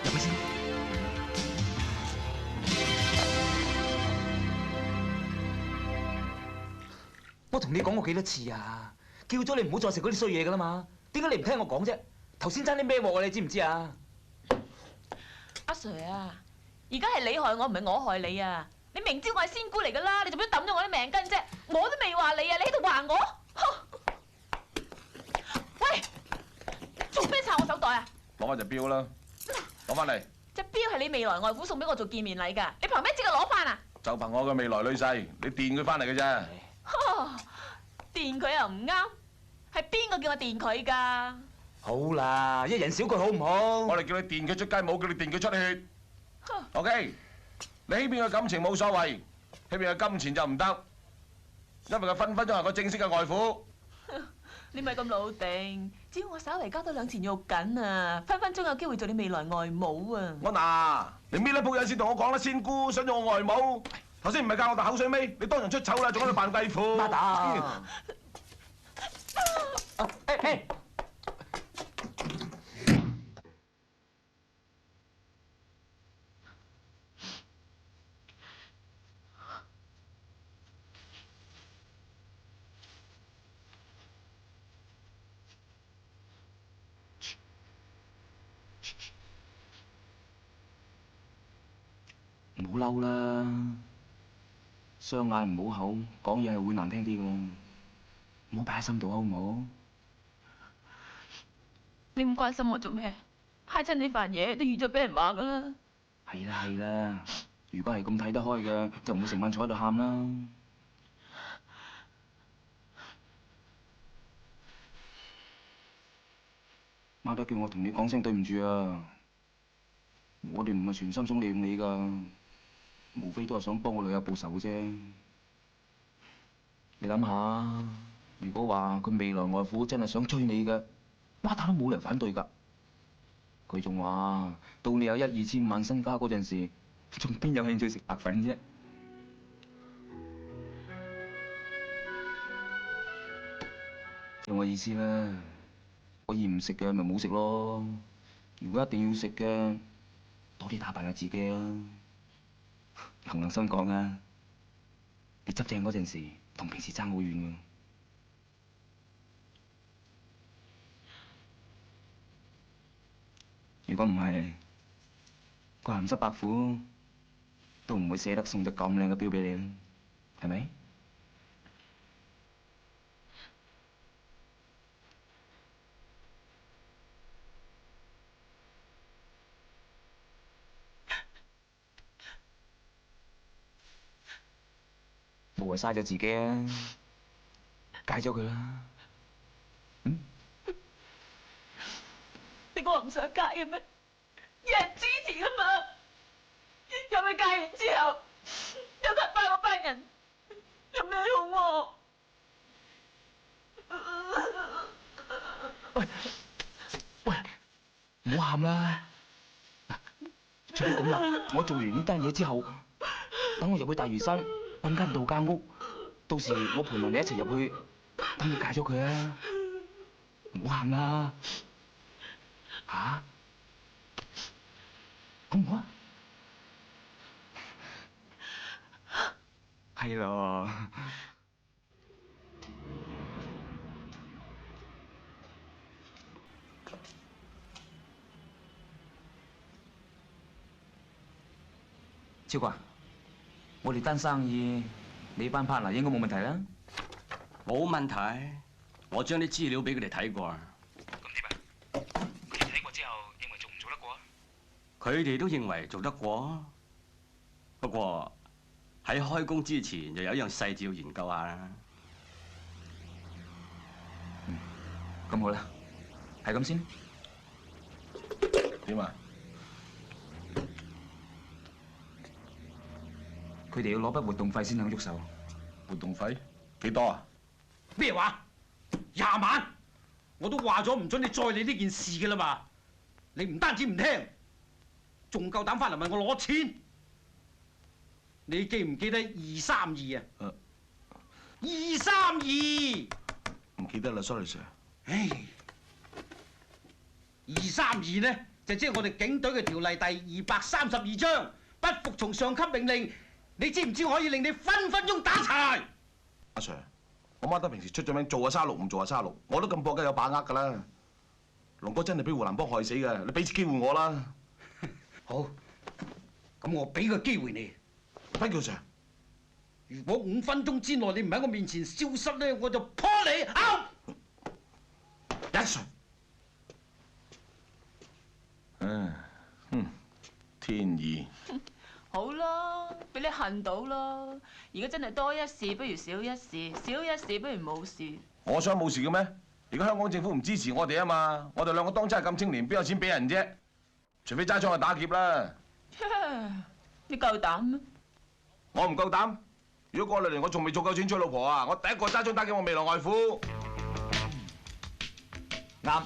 入去先。我同你講過幾多次啊？叫咗你唔好再食嗰啲衰嘢噶啦嘛？點解你唔聽我講啫？頭先爭啲咩鑊啊？你知唔知啊？阿 Sir 啊，而家係你害我，唔係我害你啊！你明知我係仙姑嚟噶啦，你做咩抌咗我啲命根啫？我都未話你啊，你喺度話我？喂，做咩拆我手袋啊？攞翻隻錶啦，攞翻嚟。隻錶係你未來外父送俾我做見面禮㗎，你憑咩即刻攞翻啊？就憑我嘅未來女婿，你電佢翻嚟嘅啫。電佢又唔啱，係邊個叫我電佢㗎？好啦，一人少句好唔好？我哋叫你電佢出街，冇叫你電佢出血。OK， 你欺騙嘅感情冇所謂，欺騙嘅金錢就唔得，因為佢分分鐘係個正式嘅外父。你咪咁老定，只要我稍為加多兩錢肉緊啊，分分鐘有機會做你未來外母啊！安娜，你搣一鋪嘢先同我講啦，仙姑想做我外母，頭先唔係教我啖口水尾，你當人出醜啦，仲喺度扮貴婦。媽打！誒！唔好嬲啦，雙眼唔好口，講嘢係會難聽啲㗎，唔好擺喺心度好唔好？你咁關心我做咩？揩親你份嘢都預咗俾人話㗎啦。係啦係啦，如果係咁睇得開嘅，就唔會成晚坐喺度喊啦。媽都叫我同你講聲對唔住啊！我哋唔係全心想利用你㗎。無非都係想幫我女友報仇嘅啫。你諗下，如果話佢未來外父真係想追你嘅，媽打都冇人反對㗎。佢仲話，到你有1、2千萬身家嗰陣時，仲邊有興趣食白粉啫？有我意思啦，可以唔食嘅咪冇食咯。如果一定要食嘅，多啲打扮下自己啦。憑良心講啊，你執正嗰陣時，同平時爭好遠㗎。如果唔係，個鹹濕白虎都唔會捨得送隻咁靚嘅錶俾你啦，係咪？無謂嘥咗自己啊！戒咗佢啦。你講唔想戒嘅咩？有人支持㗎嘛？有佢戒完之後，有得翻嗰班人，有咩好喂，唔好喊啦！除咗咁啦，我做完呢單嘢之後，等我入去大嶼山揾間度假屋，到時我陪埋你一齊入去，等你戒咗佢啊！唔好喊啦！嚇？好唔好啊？係咯。超哥，我哋單生意，你班 partner 應該冇問題啦。冇問題，我將啲資料俾佢哋睇過。咁點啊？佢哋睇過之後，認為做唔做得過啊？佢哋都認為做得過，不過喺開工之前，就有一樣細節要研究下啦。咁好啦，係咁先。點啊？佢哋要攞筆活動費先肯喐手。活動費幾多啊？咩話？20萬？我都話咗唔准你再理呢件事嘅啦嘛！你唔單止唔聽，仲夠膽翻嚟問我攞錢？你記唔記得232啊？232唔記得啦 ，sorry sir。唉，232呢就即係我哋警隊嘅條例第232章，不服從上級命令，你知唔知可以令你分分鐘打柴？阿 Sir， 我媽得平時出咗名做下沙律唔做下沙律，我都咁搏梗有把握㗎啦。龍哥真係俾湖南幫害死㗎，你俾次機會我啦。好，咁我俾個機會你。乜叫 Sir？ 如果5分鐘之內你唔喺我面前消失咧，我就破你out。Yes sir。天意。好啦，俾你恨到啦！而家真係多一事不如少一事，少一事不如冇事。我想冇事嘅咩？而家香港政府唔支持我哋啊嘛，我哋兩個當真係咁青年，邊有錢俾人啫？除非揸槍去打劫啦。你夠膽咩？我唔夠膽。如果過2年我仲未做夠錢追老婆啊，我第一個揸槍打劫我未來外父。啱。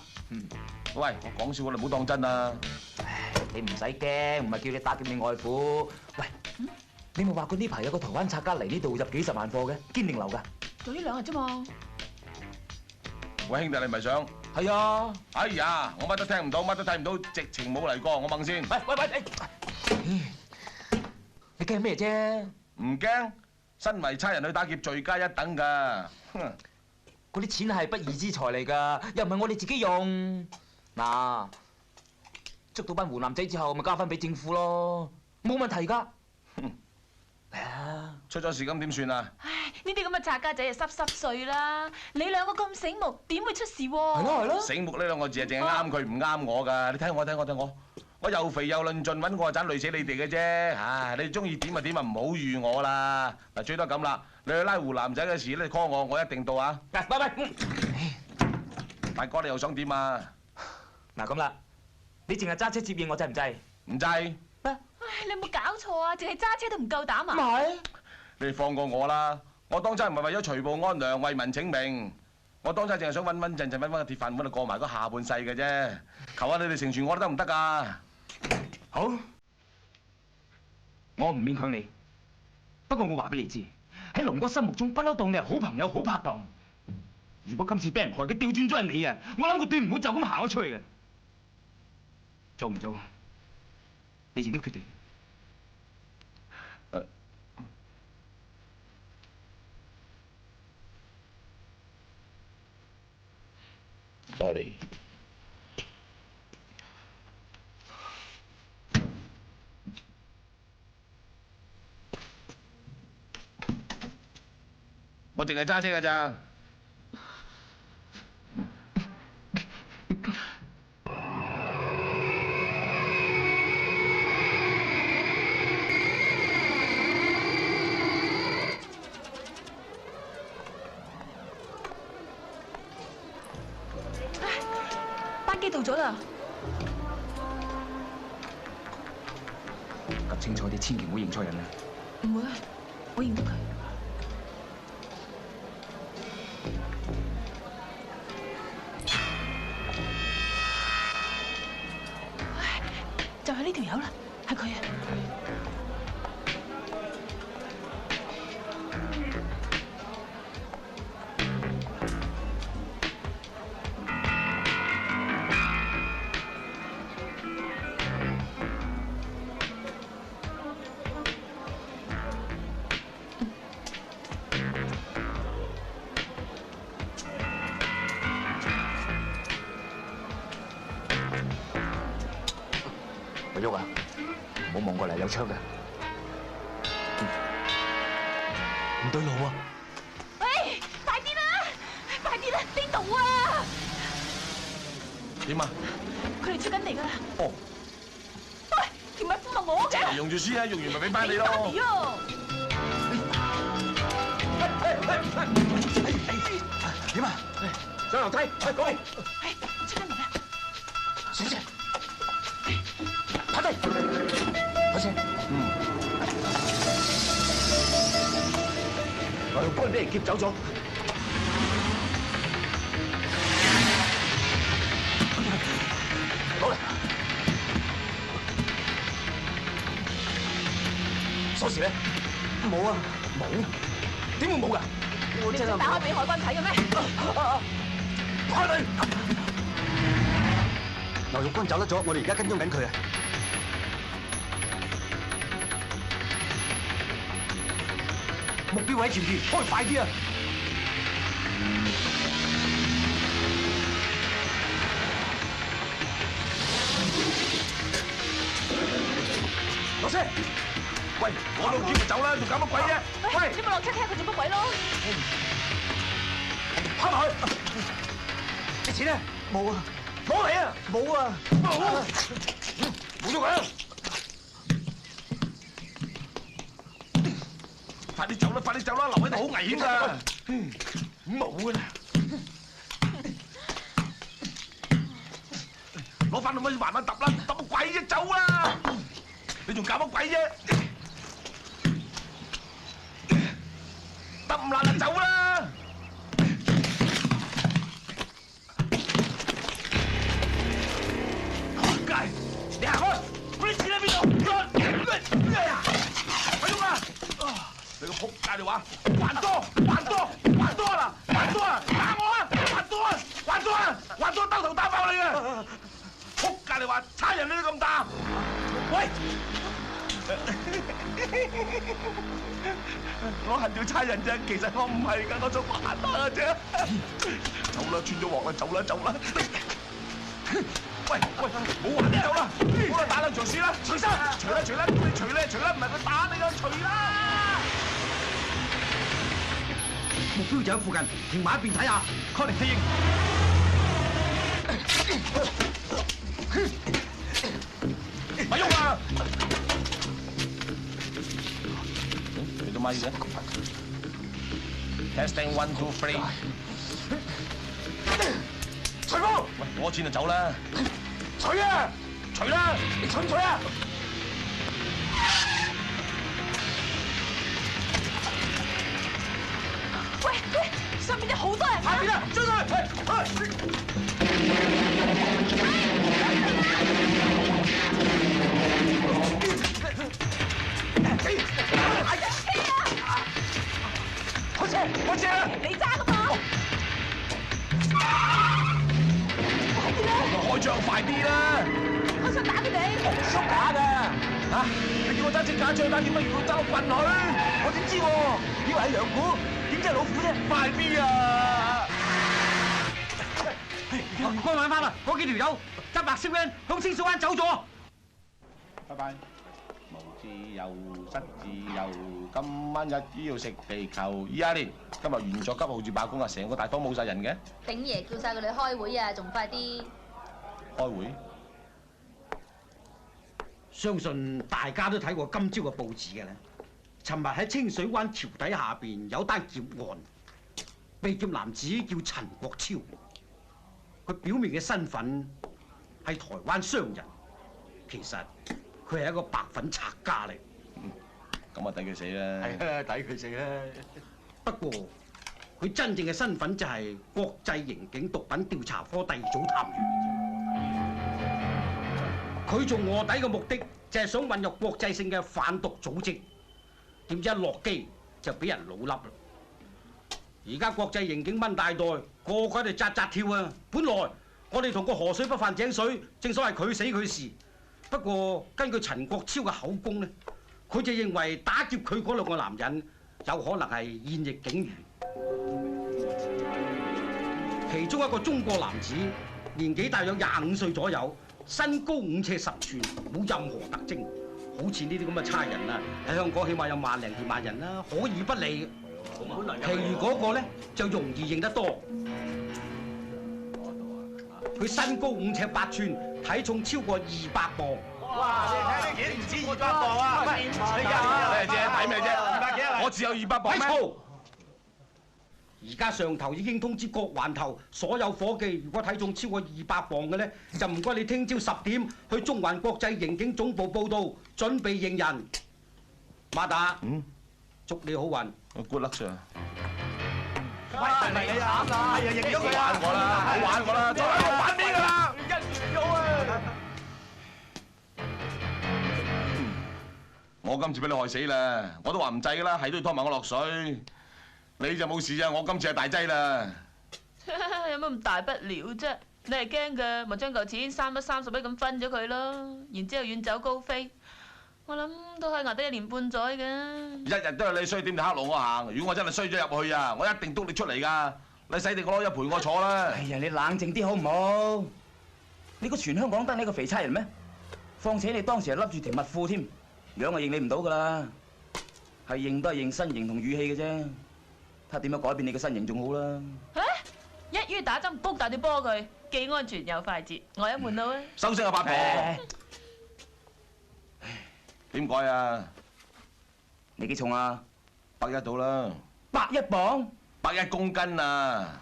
喂，我講笑，我哋唔好當真啊！你唔使驚，唔係叫你打劫你外父。喂，你咪話過呢排有個台灣拆家嚟呢度入幾十萬貨嘅，堅定流㗎。做呢2日啫嘛。喂，兄弟，你咪想？係啊。哎呀，我乜都聽唔到，乜都睇唔到，直情冇嚟過。我問先。喂，你驚咩啫？唔驚，身為差人去打劫，罪加一等㗎。哼！嗰啲錢係不義之財嚟㗎，又唔係我哋自己用。嗱，捉到班湖南仔之後，咪交翻俾政府咯，冇問題㗎。嚟啊！出咗事咁點算啊？唉，呢啲咁嘅賊家仔就濕碎啦！你兩個咁醒目，點會出事喎？係咯。醒目呢2個字啊，淨係啱佢唔啱我㗎。你睇我，我又肥又論盡，揾我就盞累死你哋嘅啫。唉，你哋中意點就點啊，唔好預我啦。嗱，最多咁啦，你去拉湖南仔嘅事咧 call 我，我一定到啊。拜。大哥，你又想點啊？嗱咁啦，你淨係揸車接應我制唔制？唔制。唉，你有冇搞錯啊？淨係揸車都唔夠膽啊？唔係。你哋放過我啦！我當真唔係為咗除暴安良、為民請命，我當真淨係想穩穩陣陣揾翻個鐵飯碗度過埋嗰下半世嘅啫。求下你哋成全我都得唔得㗎？好，我唔勉強你。不過我話俾你知，喺龍哥心目中不嬲當你係好朋友、好拍檔。如果今次俾人害，佢調轉咗係你啊！我諗佢斷唔會就咁行咗出去嘅。做唔做？你自己決定。Sorry。我淨係揸車㗎咋。班機到咗啦。及清楚啲，千祈唔好認錯人啊！唔會，我認得佢。就係呢條友啦，係佢啊！喐啊！唔好望過嚟，有槍㗎。唔對路啊！喂，快啲啦！快啲啦！邊度啊？點啊？佢哋出緊嚟㗎啦！哦，喂，條米褲咪我嘅。用住先啊，用完咪俾翻你咯。爹哋啊！點啊？上樓梯，快過嚟！出緊嚟啦！小姐，趴低，開車。劉玉君俾人劫走咗。攞嚟。鎖匙咧？冇啊！冇？點會冇㗎？你想打開俾海軍睇嘅咩？開你！劉玉君走得咗，我哋而家跟蹤緊佢啊！目標位前邊，開快啲啊！落車！喂，我都叫佢走啦，仲搞乜鬼啫？喂，你咪落車睇下佢做乜鬼咯！拋埋去！啲錢咧？冇啊！攞嚟啊！冇啊！冇喐啊！快啲走啦！快啲走啦！留喺度好危險㗎！冇㗎啦！攞翻到乜慢慢揼啦！揼乜鬼啫？走啦！你仲搞乜鬼啫？揼唔爛就走啦！街，你行開！嗰啲錢喺邊度？快喐啦！你個仆街你話還多啦！還多啊！打我啊！還多兜頭打爆你啊！仆街你話差人你都咁打？喂！我恨做差人啫，其實我唔係㗎，我做還打嘅啫。走啦，穿咗鑊啦，走啦！喂，冇還走啦，好啦，打兩場算啦，除衫，除啦，你除啦，唔係佢打你㗎，除啦！目標就喺附近，停埋一邊睇下。開力飛應。咪喐啊！你做乜嘢？Testing 1 2 3。除波！喂，攞錢就走啦！除啦！你除唔除啊？喂，上面有好多人。下邊啊，追佢！開車啦！你揸㗎嘛？開槍快啲啦！我想打佢哋。縮假㗎嚇！你叫我揸支假槍打，點解要揸個棍佢？我點知喎？以為係羊牯，點知係老虎啫！快啲啊！該玩翻啦！嗰幾條友執白燒煙向清水灣走咗。拜拜。無自由，失自由。今晚日只要食地球。22年，今日完咗急號住罷工啊！成個大坊冇晒人嘅。鼎爺叫晒佢哋開會啊，仲快啲。開會？相信大家都睇過今朝嘅報紙嘅啦。尋日喺清水灣橋底下邊有單劫案，被劫男子叫陳國超。佢表面嘅身份係台灣商人，其實佢係一個白粉拆家嚟。咁啊，抵佢死啦！係啊，抵佢死啦！不過佢真正嘅身份就係國際刑警毒品調查科第2組探員。佢做臥底嘅目的就係想混入國際性嘅販毒組織，點知一落機就俾人老笠啦！而家國際刑警掹大袋，個個喺度扎扎跳啊！本來我哋同個河水不犯井水，正所謂佢死佢事。不過根據陳國超嘅口供呢，佢就認為打劫佢嗰2個男人有可能係現役警員。其中一個中國男子年紀大約25歲左右，身高5尺10寸，冇任何特徵。好似呢啲咁嘅差人啊，喺香港起碼有1萬零2萬人啦，可以不理。其餘嗰個咧就容易認得多。佢身高5尺8寸，體重超過200磅。哇！你睇呢件唔止200磅啊！喂，你睇咩啫？200幾啊？我只有200磅咩？嘈！而家上頭已經通知各環頭所有伙計，如果體重超過200磅嘅咧，就唔該你聽朝10點去中環國際刑警總部報到，準備認人。馬達，祝你好運。Good luck sir。喂，係咪你啊？係啊，認咗佢啊！玩我啦，好玩我啦，再嚟玩邊㗎啦！一完咗啊！我今次俾你害死啦，我都話唔制㗎啦，係都要拖埋我落水。你就冇事咋，我今次係大劑啦。有乜咁大不了啫？你係驚嘅，咪將嚿錢30%咁分咗佢咯，然之後遠走高飛。我諗都可以捱得1年半載嘅。日日都係你衰，點就黑路我行？如果我真係衰咗入去啊，我一定督你出嚟㗎。你使定攞一賠我坐啦。哎呀，你冷靜啲好唔好？你個全香港得你一個肥差人咩？況且你當時係笠住條襪褲添，樣係認你唔到㗎啦。係認都係認身形同語氣嘅啫。睇下點樣改變你嘅身形仲好啦。一於打針卜大對波佢，既安全又快捷，我一門路啊！收聲啊，八婆！點改啊？你幾重啊？100到啦。101磅？101公斤啊！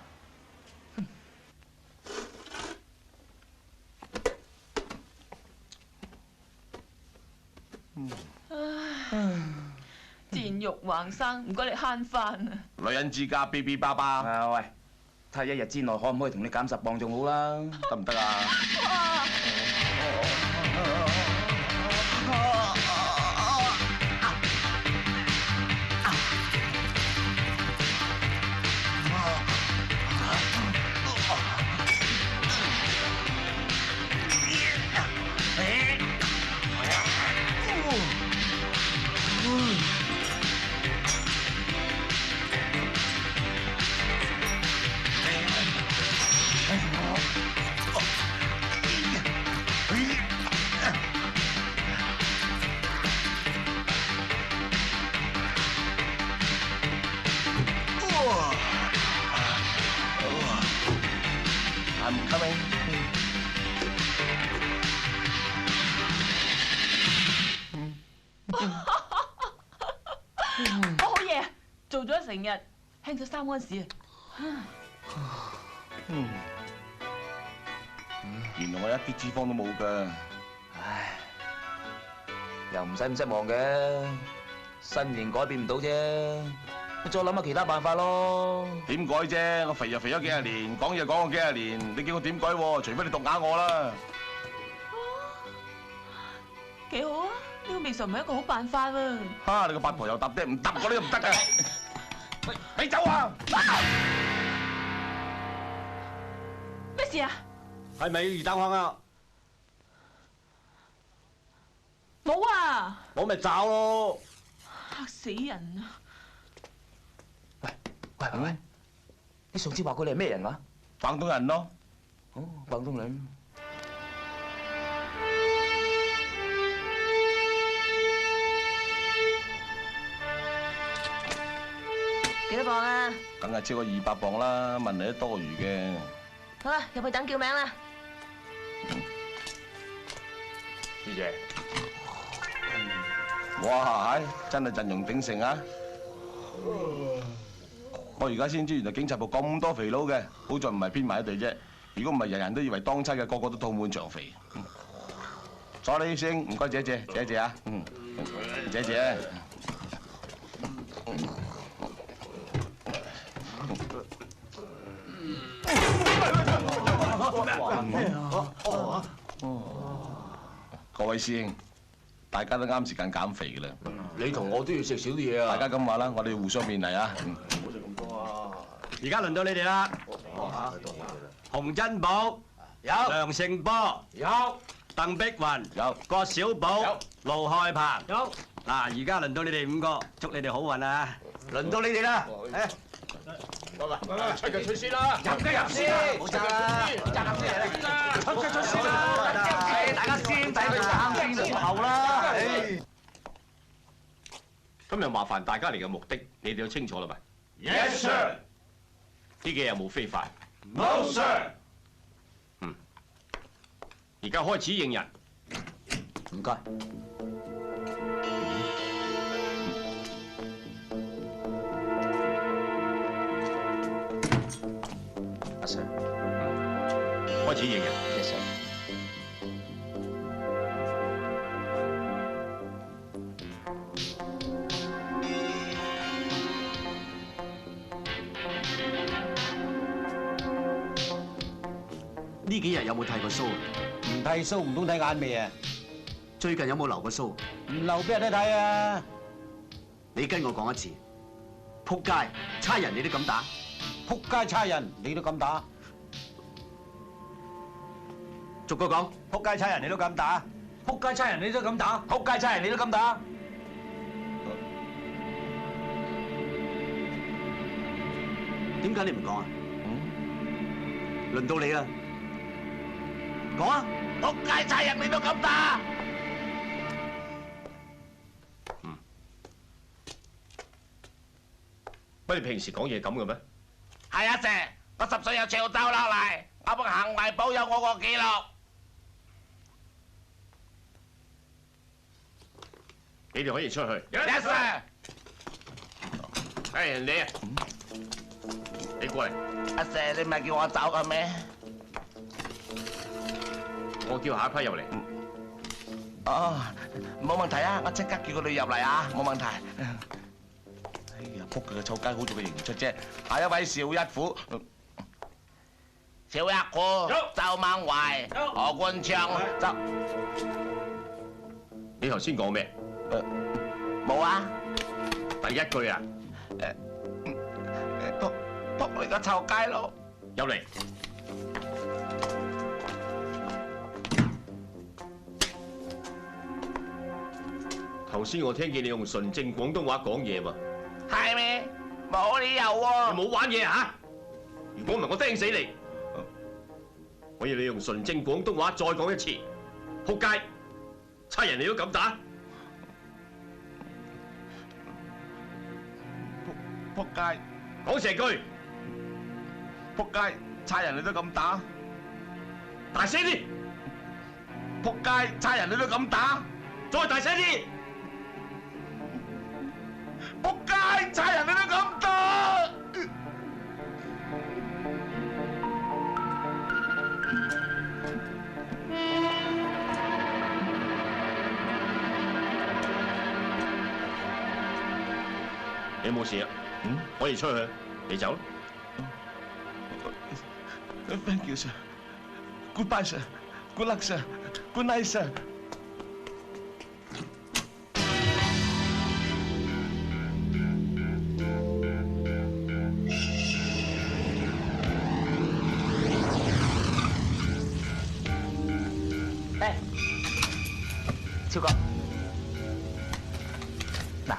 賤肉橫生，唔該你慳翻啊！女人之家 B B 爸爸。啊喂，睇下1日之內可唔可以同你減10磅仲好啦？得唔得啊？I'm coming。我好嘢，做咗成日，輕咗3安士啊！原來我一啲脂肪都冇㗎。唉，又唔使咁失望嘅，身形改變唔到啫。你再諗下其他辦法咯。點改啫？我肥就肥咗幾廿年，講嘢講咗幾廿年，你叫我點改喎？除非你毒啞我啦。幾好啊！呢個未嘗唔係一個好辦法喎。哈！你個八婆又揼爹，唔揼我呢都唔得嘅。喂，你走啊！咩事啊？係咪魚蛋行啊？冇啊！我咪找咯。嚇死人啊！喂，你上次話佢哋係咩人話？廣東人咯。哦，廣東人。幾多磅啊？梗係超過200磅啦，問你都多餘嘅。好啦，入去等叫名啦。小姐。哇，真係陣容鼎盛啊！我而家先知原來警察部咁多肥佬嘅，好在唔係編埋一隊啫。如果唔係，人人都以為當差嘅個個都肚滿腸肥。Sorry，師兄，唔該，謝啊，謝。各位師兄，大家都啱時間減肥嘅啦。你同我都要食少啲嘢啊！大家咁話啦，我哋互相勉勵啊！唔好食咁多啊！而家輪到你哋啦。洪珍寶有，梁勝波有，鄧碧雲有，郭小寶有，盧害鵬有。嗱，而家輪到你哋5個，祝你哋好運啊！輪到你哋啦！出就出先啦，入先，冇爭啦，出先啦，大家先睇佢爭先後啦。今日麻煩大家嚟嘅目的，你哋都清楚啦咪？ Yes sir。呢幾日有冇非法 No sir。而家開始認人。唔該。阿 Sir。開始認人。Yes sir。呢幾日有冇剃過鬚？唔剃須唔通睇眼眉啊？最近有冇留過鬚？唔留俾人哋睇啊！你跟我講一次，仆街差人你都敢打？仆街差人你都敢打？逐個講，仆街差人你都敢打？仆街差人你都敢打？仆街差人你都敢打？點解你唔講啊？輪到你啦，講啊！仆街差人你都敢打？乜你平時講嘢咁嘅咩？係啊，Sir，我10歲有潮州落嚟，我個行為保有我個記錄。你哋可以出去。 Yes sir。你啊，你過嚟。阿 Sir，你唔係叫我走嘅咩？我叫下一批入嚟。哦，冇問題啊，我即刻叫佢哋入嚟啊，冇問題。哎呀，仆佢個臭街，好似佢認唔出啫。下一位邵一虎。邵一虎、周孟懷、何冠昌、周。你頭先講咩？冇啊。第一句啊。仆你個臭街佬。入嚟。頭先我聽見你用純正廣東話講嘢嘛？係咩？冇理由喎。你冇玩嘢嚇！如果唔係，我釘死你！我要你用純正廣東話再講一次。仆街，差人你都敢打？仆街，講成句。仆街，差人你都敢打？大聲啲！仆街，差人你都敢打？再大聲啲！仆街，差人你都敢打？你冇事啊？可以出去，你走啦。Thank you, sir. Goodbye, sir. Good luck, sir. Good night, sir. 超哥，嗱，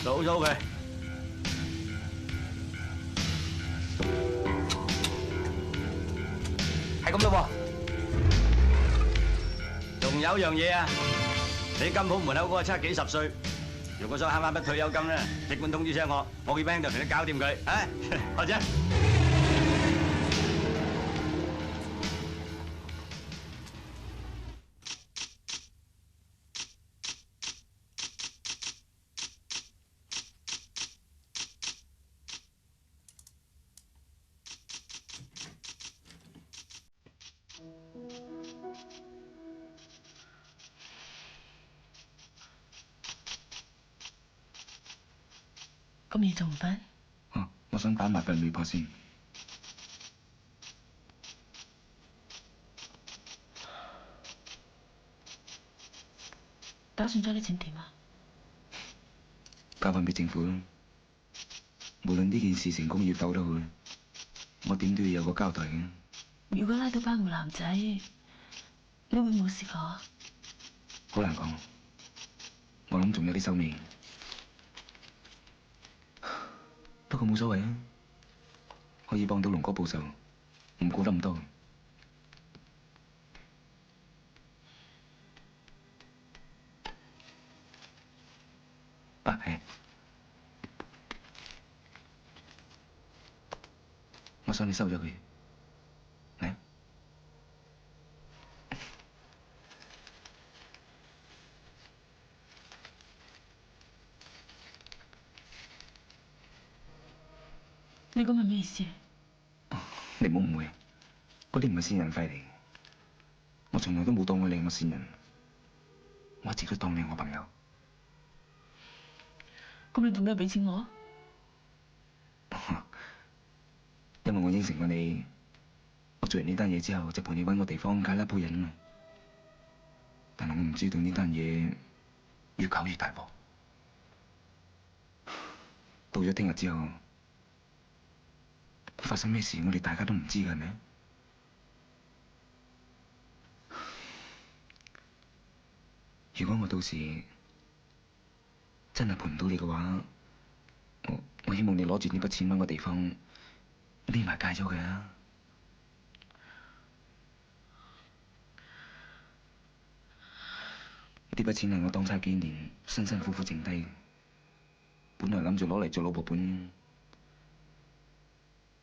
數數佢。係咁咯喎。仲有樣嘢啊！你金鋪門口嗰個差幾十歲，如果想慳翻筆退休金咧，即管通知聲我，我叫班兄弟同你搞掂佢。啊，或者。咁夜仲唔瞓？我想打埋份 report 先。打算將啲錢點啊？交翻俾政府咯。無論呢件事成功與否都好，我點都要有個交代嘅。如果拉到班湖男仔，你會冇事㗎？好難講，我諗仲有啲手尾。不過冇所謂啊，可以幫到龍哥報仇，唔顧得咁多。啊，係。我想你收咗佢。嚟。你咁係咩意思？你唔好誤會，嗰啲唔係線人費嚟。我從來都冇當過你係我線人，我一直都當你係我朋友。咁你做咩俾錢我？因為我應承過你，我做完呢單嘢之後就陪你揾個地方解甩鋪癮啊。但係我唔知道呢單嘢越搞越大鑊，到咗聽日之後發生咩事，我哋大家都唔知㗎，係咪？如果我到時真係陪唔到你嘅話，我希望你攞住呢筆錢揾個地方匿埋戒咗佢啊！呢筆錢係我當差幾年辛辛苦苦剩低嘅，本來諗住攞嚟做老婆本，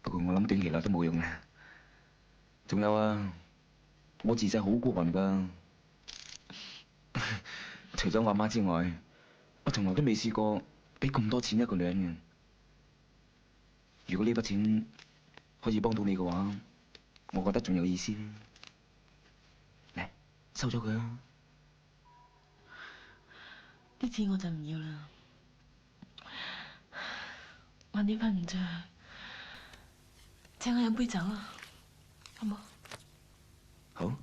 不過我諗短期內都冇用啦。仲有啊，我自細好孤寒㗎，除咗我阿媽之外，我從來都未試過俾咁多錢一個女人嘅。如果呢筆錢可以幫到你嘅話，我覺得仲有意思。嚟，收咗佢啊！啲錢我就唔要啦，晚點瞓唔着，請我飲杯酒啊，好冇？好。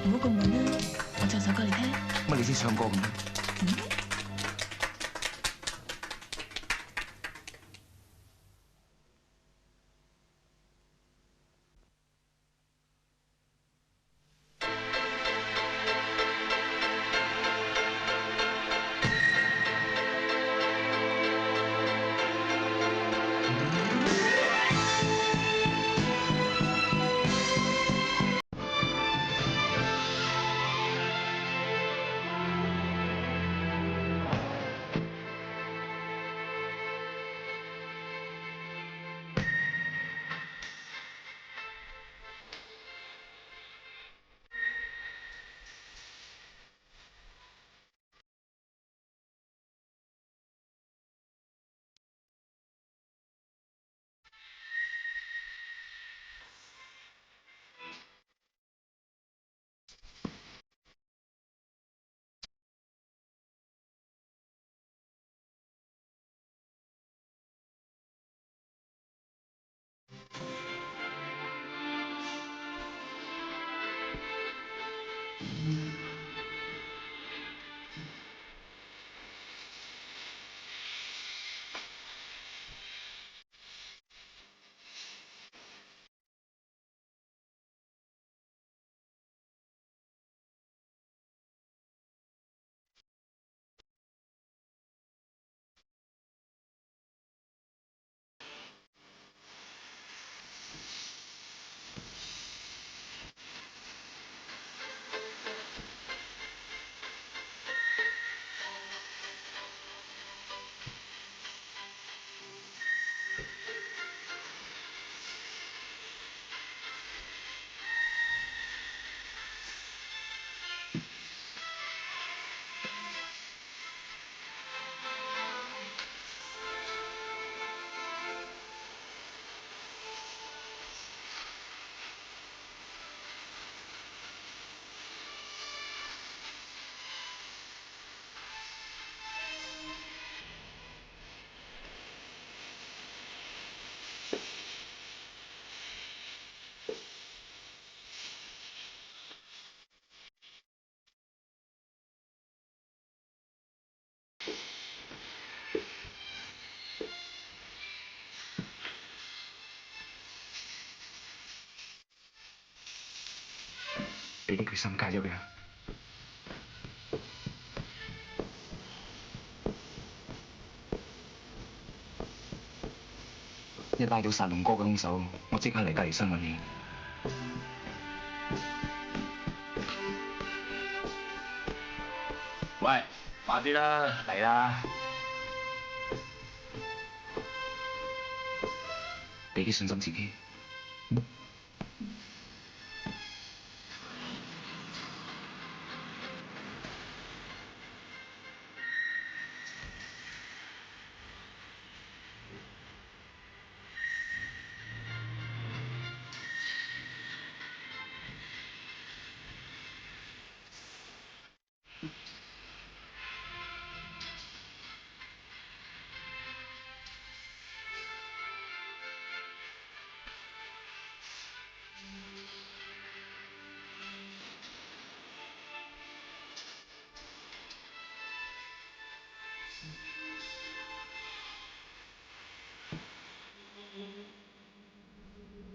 唔好咁悶啦，我唱首歌嚟聽。乜你識唱歌嘅咩？你已經決心戒咗佢。一拉到殺龍哥嘅兇手，我即刻嚟隔離室揾你。喂，快啲啦，嚟啦！俾啲信心自己。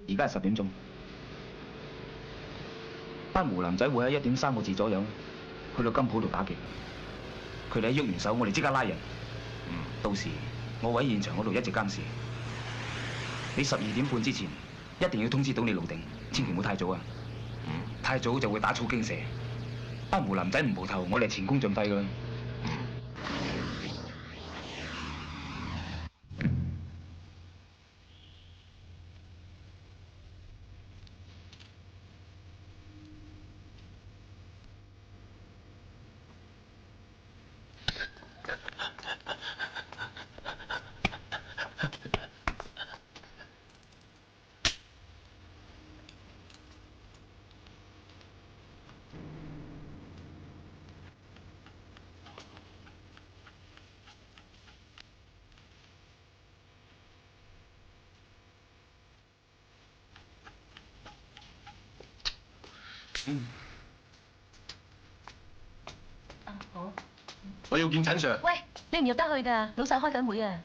而家係10點鐘，班湖南仔會喺1點3個字左右去到金鋪度打劫。佢哋一喐完手，我哋即刻拉人。到時我會喺現場嗰度一直監視。你12點半之前一定要通知到你老定，千祈唔好太早啊！太早就會打草驚蛇。班湖南仔唔蒲頭，我哋係前功盡廢㗎啦。好。我要見陳 Sir。喂，你唔入得去㗎，老細開緊會啊。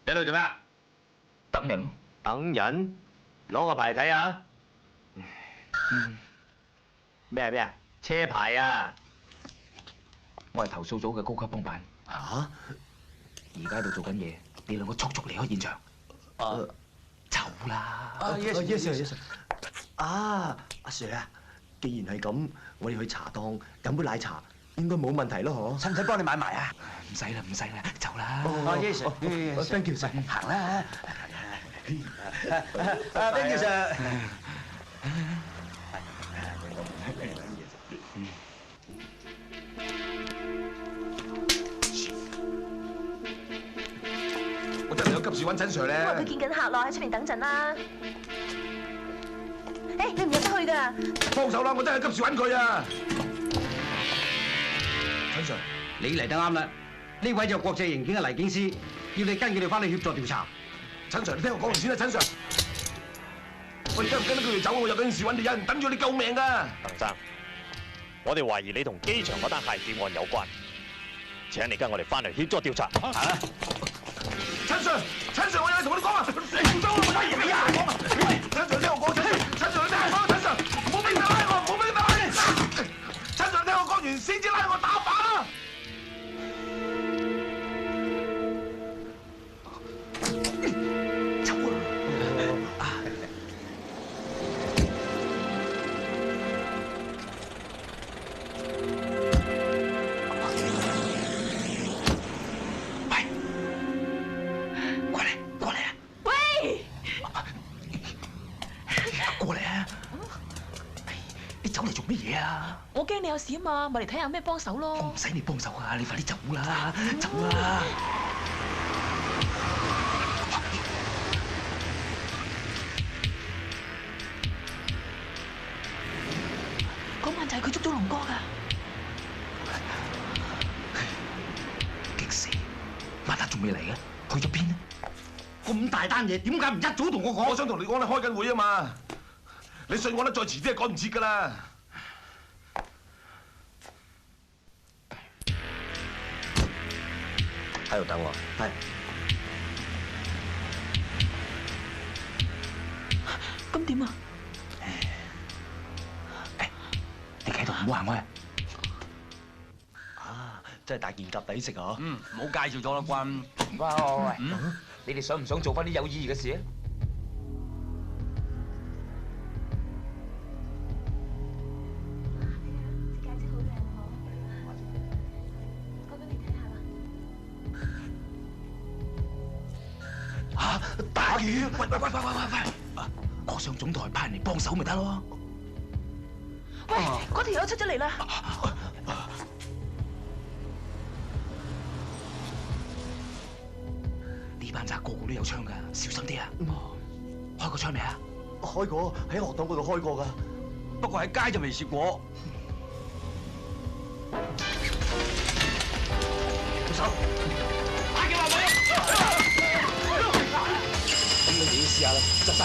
你喺度做咩啊？等人。等人？攞個牌睇下。咩啊？車牌啊？我係投訴組嘅高級幫辦。嚇！而家喺度做緊嘢，你兩個速速離開現場。走啦！Yes sir。阿 Sir 啊，既然係咁，我哋去茶檔飲杯奶茶，應該冇問題咯，嗬？使唔使幫你買埋啊？唔使啦，唔使啦，走啦。Yes sir。Thank you sir。行啦。Thank you sir。我真係有急事揾陳 Sir 咧。佢見緊客咯，喺出邊等陣啦。誒，你唔入得去㗎。幫手啦！我真係急事揾佢啊！陳 Sir，你嚟得啱啦。呢位就國際刑警嘅黎警司，要你跟佢哋翻去協助調查。陳 Sir，你聽我講完先啦，陳 Sir。我而家唔跟得佢哋走，我有緊事揾你，有人等住你救命㗎。鄧生，我哋懷疑你同機場嗰單械劫案有關，請你跟我哋翻嚟協助調查。行啦。陳 Sir，陳 Sir，我有嘢同你講啊！你唔收我打嘢啊！講啊！陳 Sir，聽我講，陳 Sir，你聽我講，陳 Sir，唔好俾佢拉我，唔好俾佢拉我。陳 Sir，聽我講完先至拉我打靶啊！走啊！乜嘢啊？我驚你有事啊嘛，咪嚟睇下有咩幫手咯。我唔使你幫手啊，你快啲走啦，走啦！嗰晚就係佢捉咗龍哥㗎。激死！馬達仲未嚟嘅，去咗邊呢？咁大單嘢，點解唔一早同我講？我想同你講，你開緊會啊嘛！你信我啦，再遲啲係趕唔切㗎啦。喺度等我。係。咁點啊？你企喺度唔好行開啊！啊，真係大件夾抵食啊！唔好介紹咗啦，關。喂，你哋想唔想做翻啲有意義嘅事啊？打魚！喂！我上總台派人嚟幫手咪得咯。喂，嗰條友出咗嚟啦！呢班賊個個都有槍㗎，小心啲啊！開過槍未啊？開過，喺學堂嗰度開過㗎，不過喺街就未試過。動手！打嘅話咪咁你哋要試下啦，執生。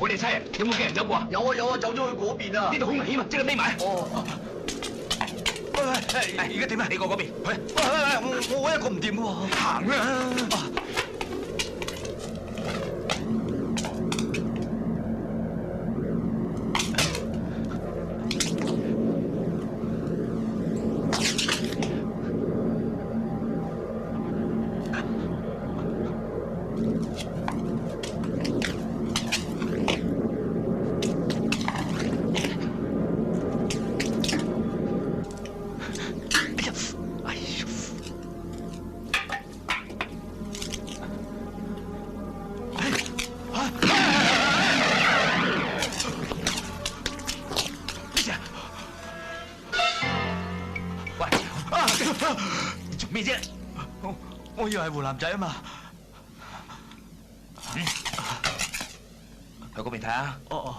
我哋差人有冇叫人走過啊？有啊，走咗去嗰邊啊！呢度好危險啊，即刻匿埋。哦。喂，而家點啊？你過嗰邊去。我一個唔掂喎。行啊！做咩啫？我以為係湖南仔啊嘛。去嗰邊睇下。哦。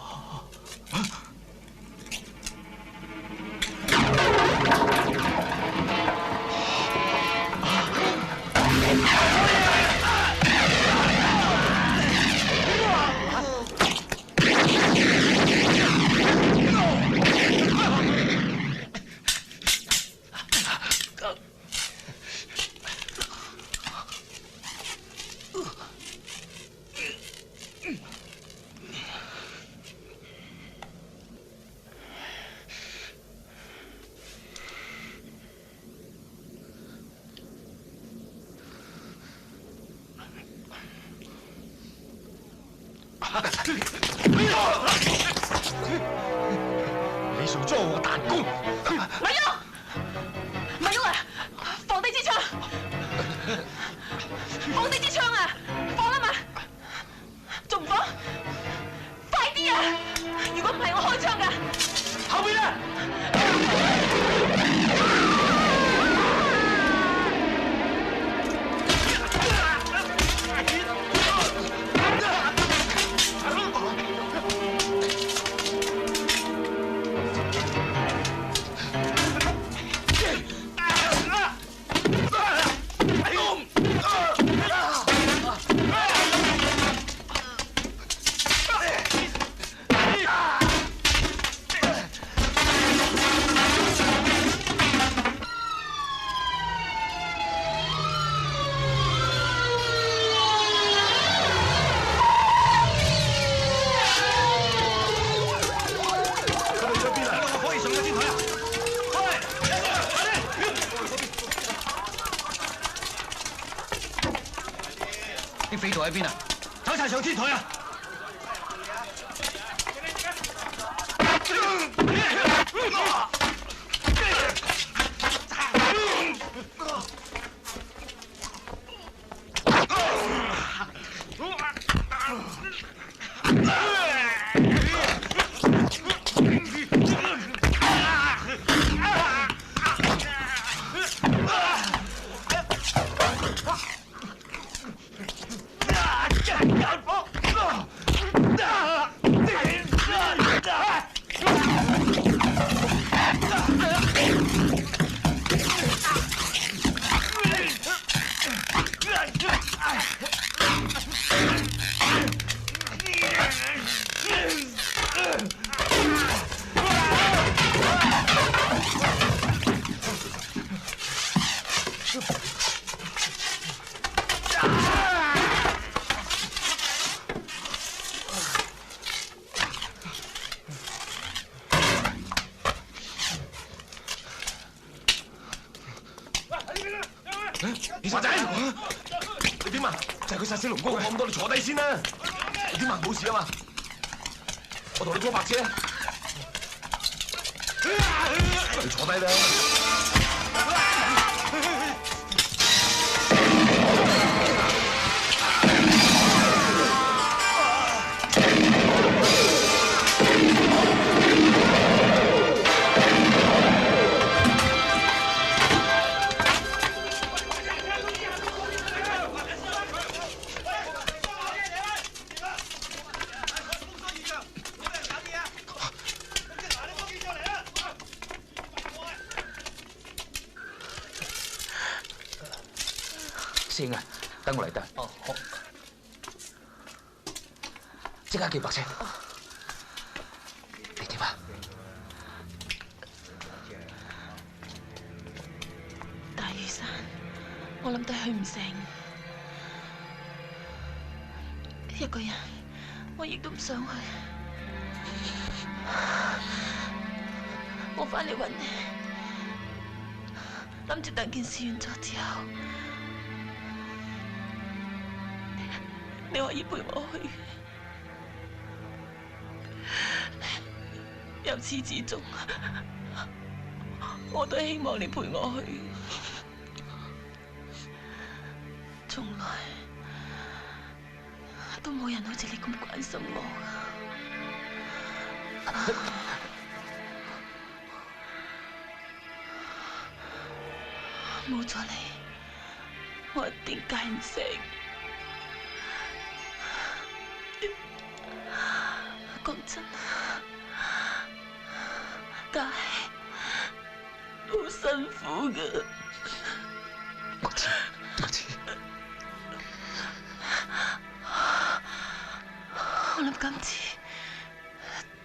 你想捉我彈弓？咪喐！啲匪徒喺邊啊？走晒上天台啊！華仔，你點啊？就係佢殺死龍哥嘅。咁多，你坐低先啦。你點啊？冇事啊嘛？我同你過白車。你坐低啦。師兄啊，等我嚟得。哦，好。即刻叫白車。你點啊？大嶼山，我諗都去唔成。一個人，我亦都唔想去。我翻嚟揾你，諗住等件事完咗之後。你可以陪我去，由始至終，我都希望你陪我去。從來都冇人好似你咁關心我㗎。冇咗你，我一定戒唔成。講真，戒好辛苦㗎。我知。我諗今次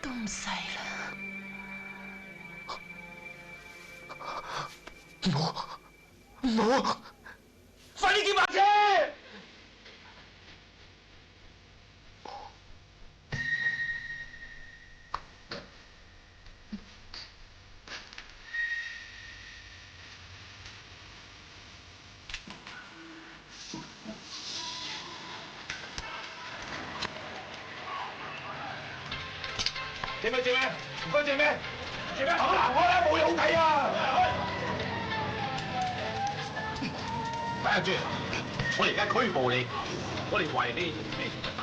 都唔使啦。唔好，快啲叫白車！借咩？唔該借咩？開啦，冇嘢好睇啊！睇下豬，我哋而家拘捕你，我哋懷疑你。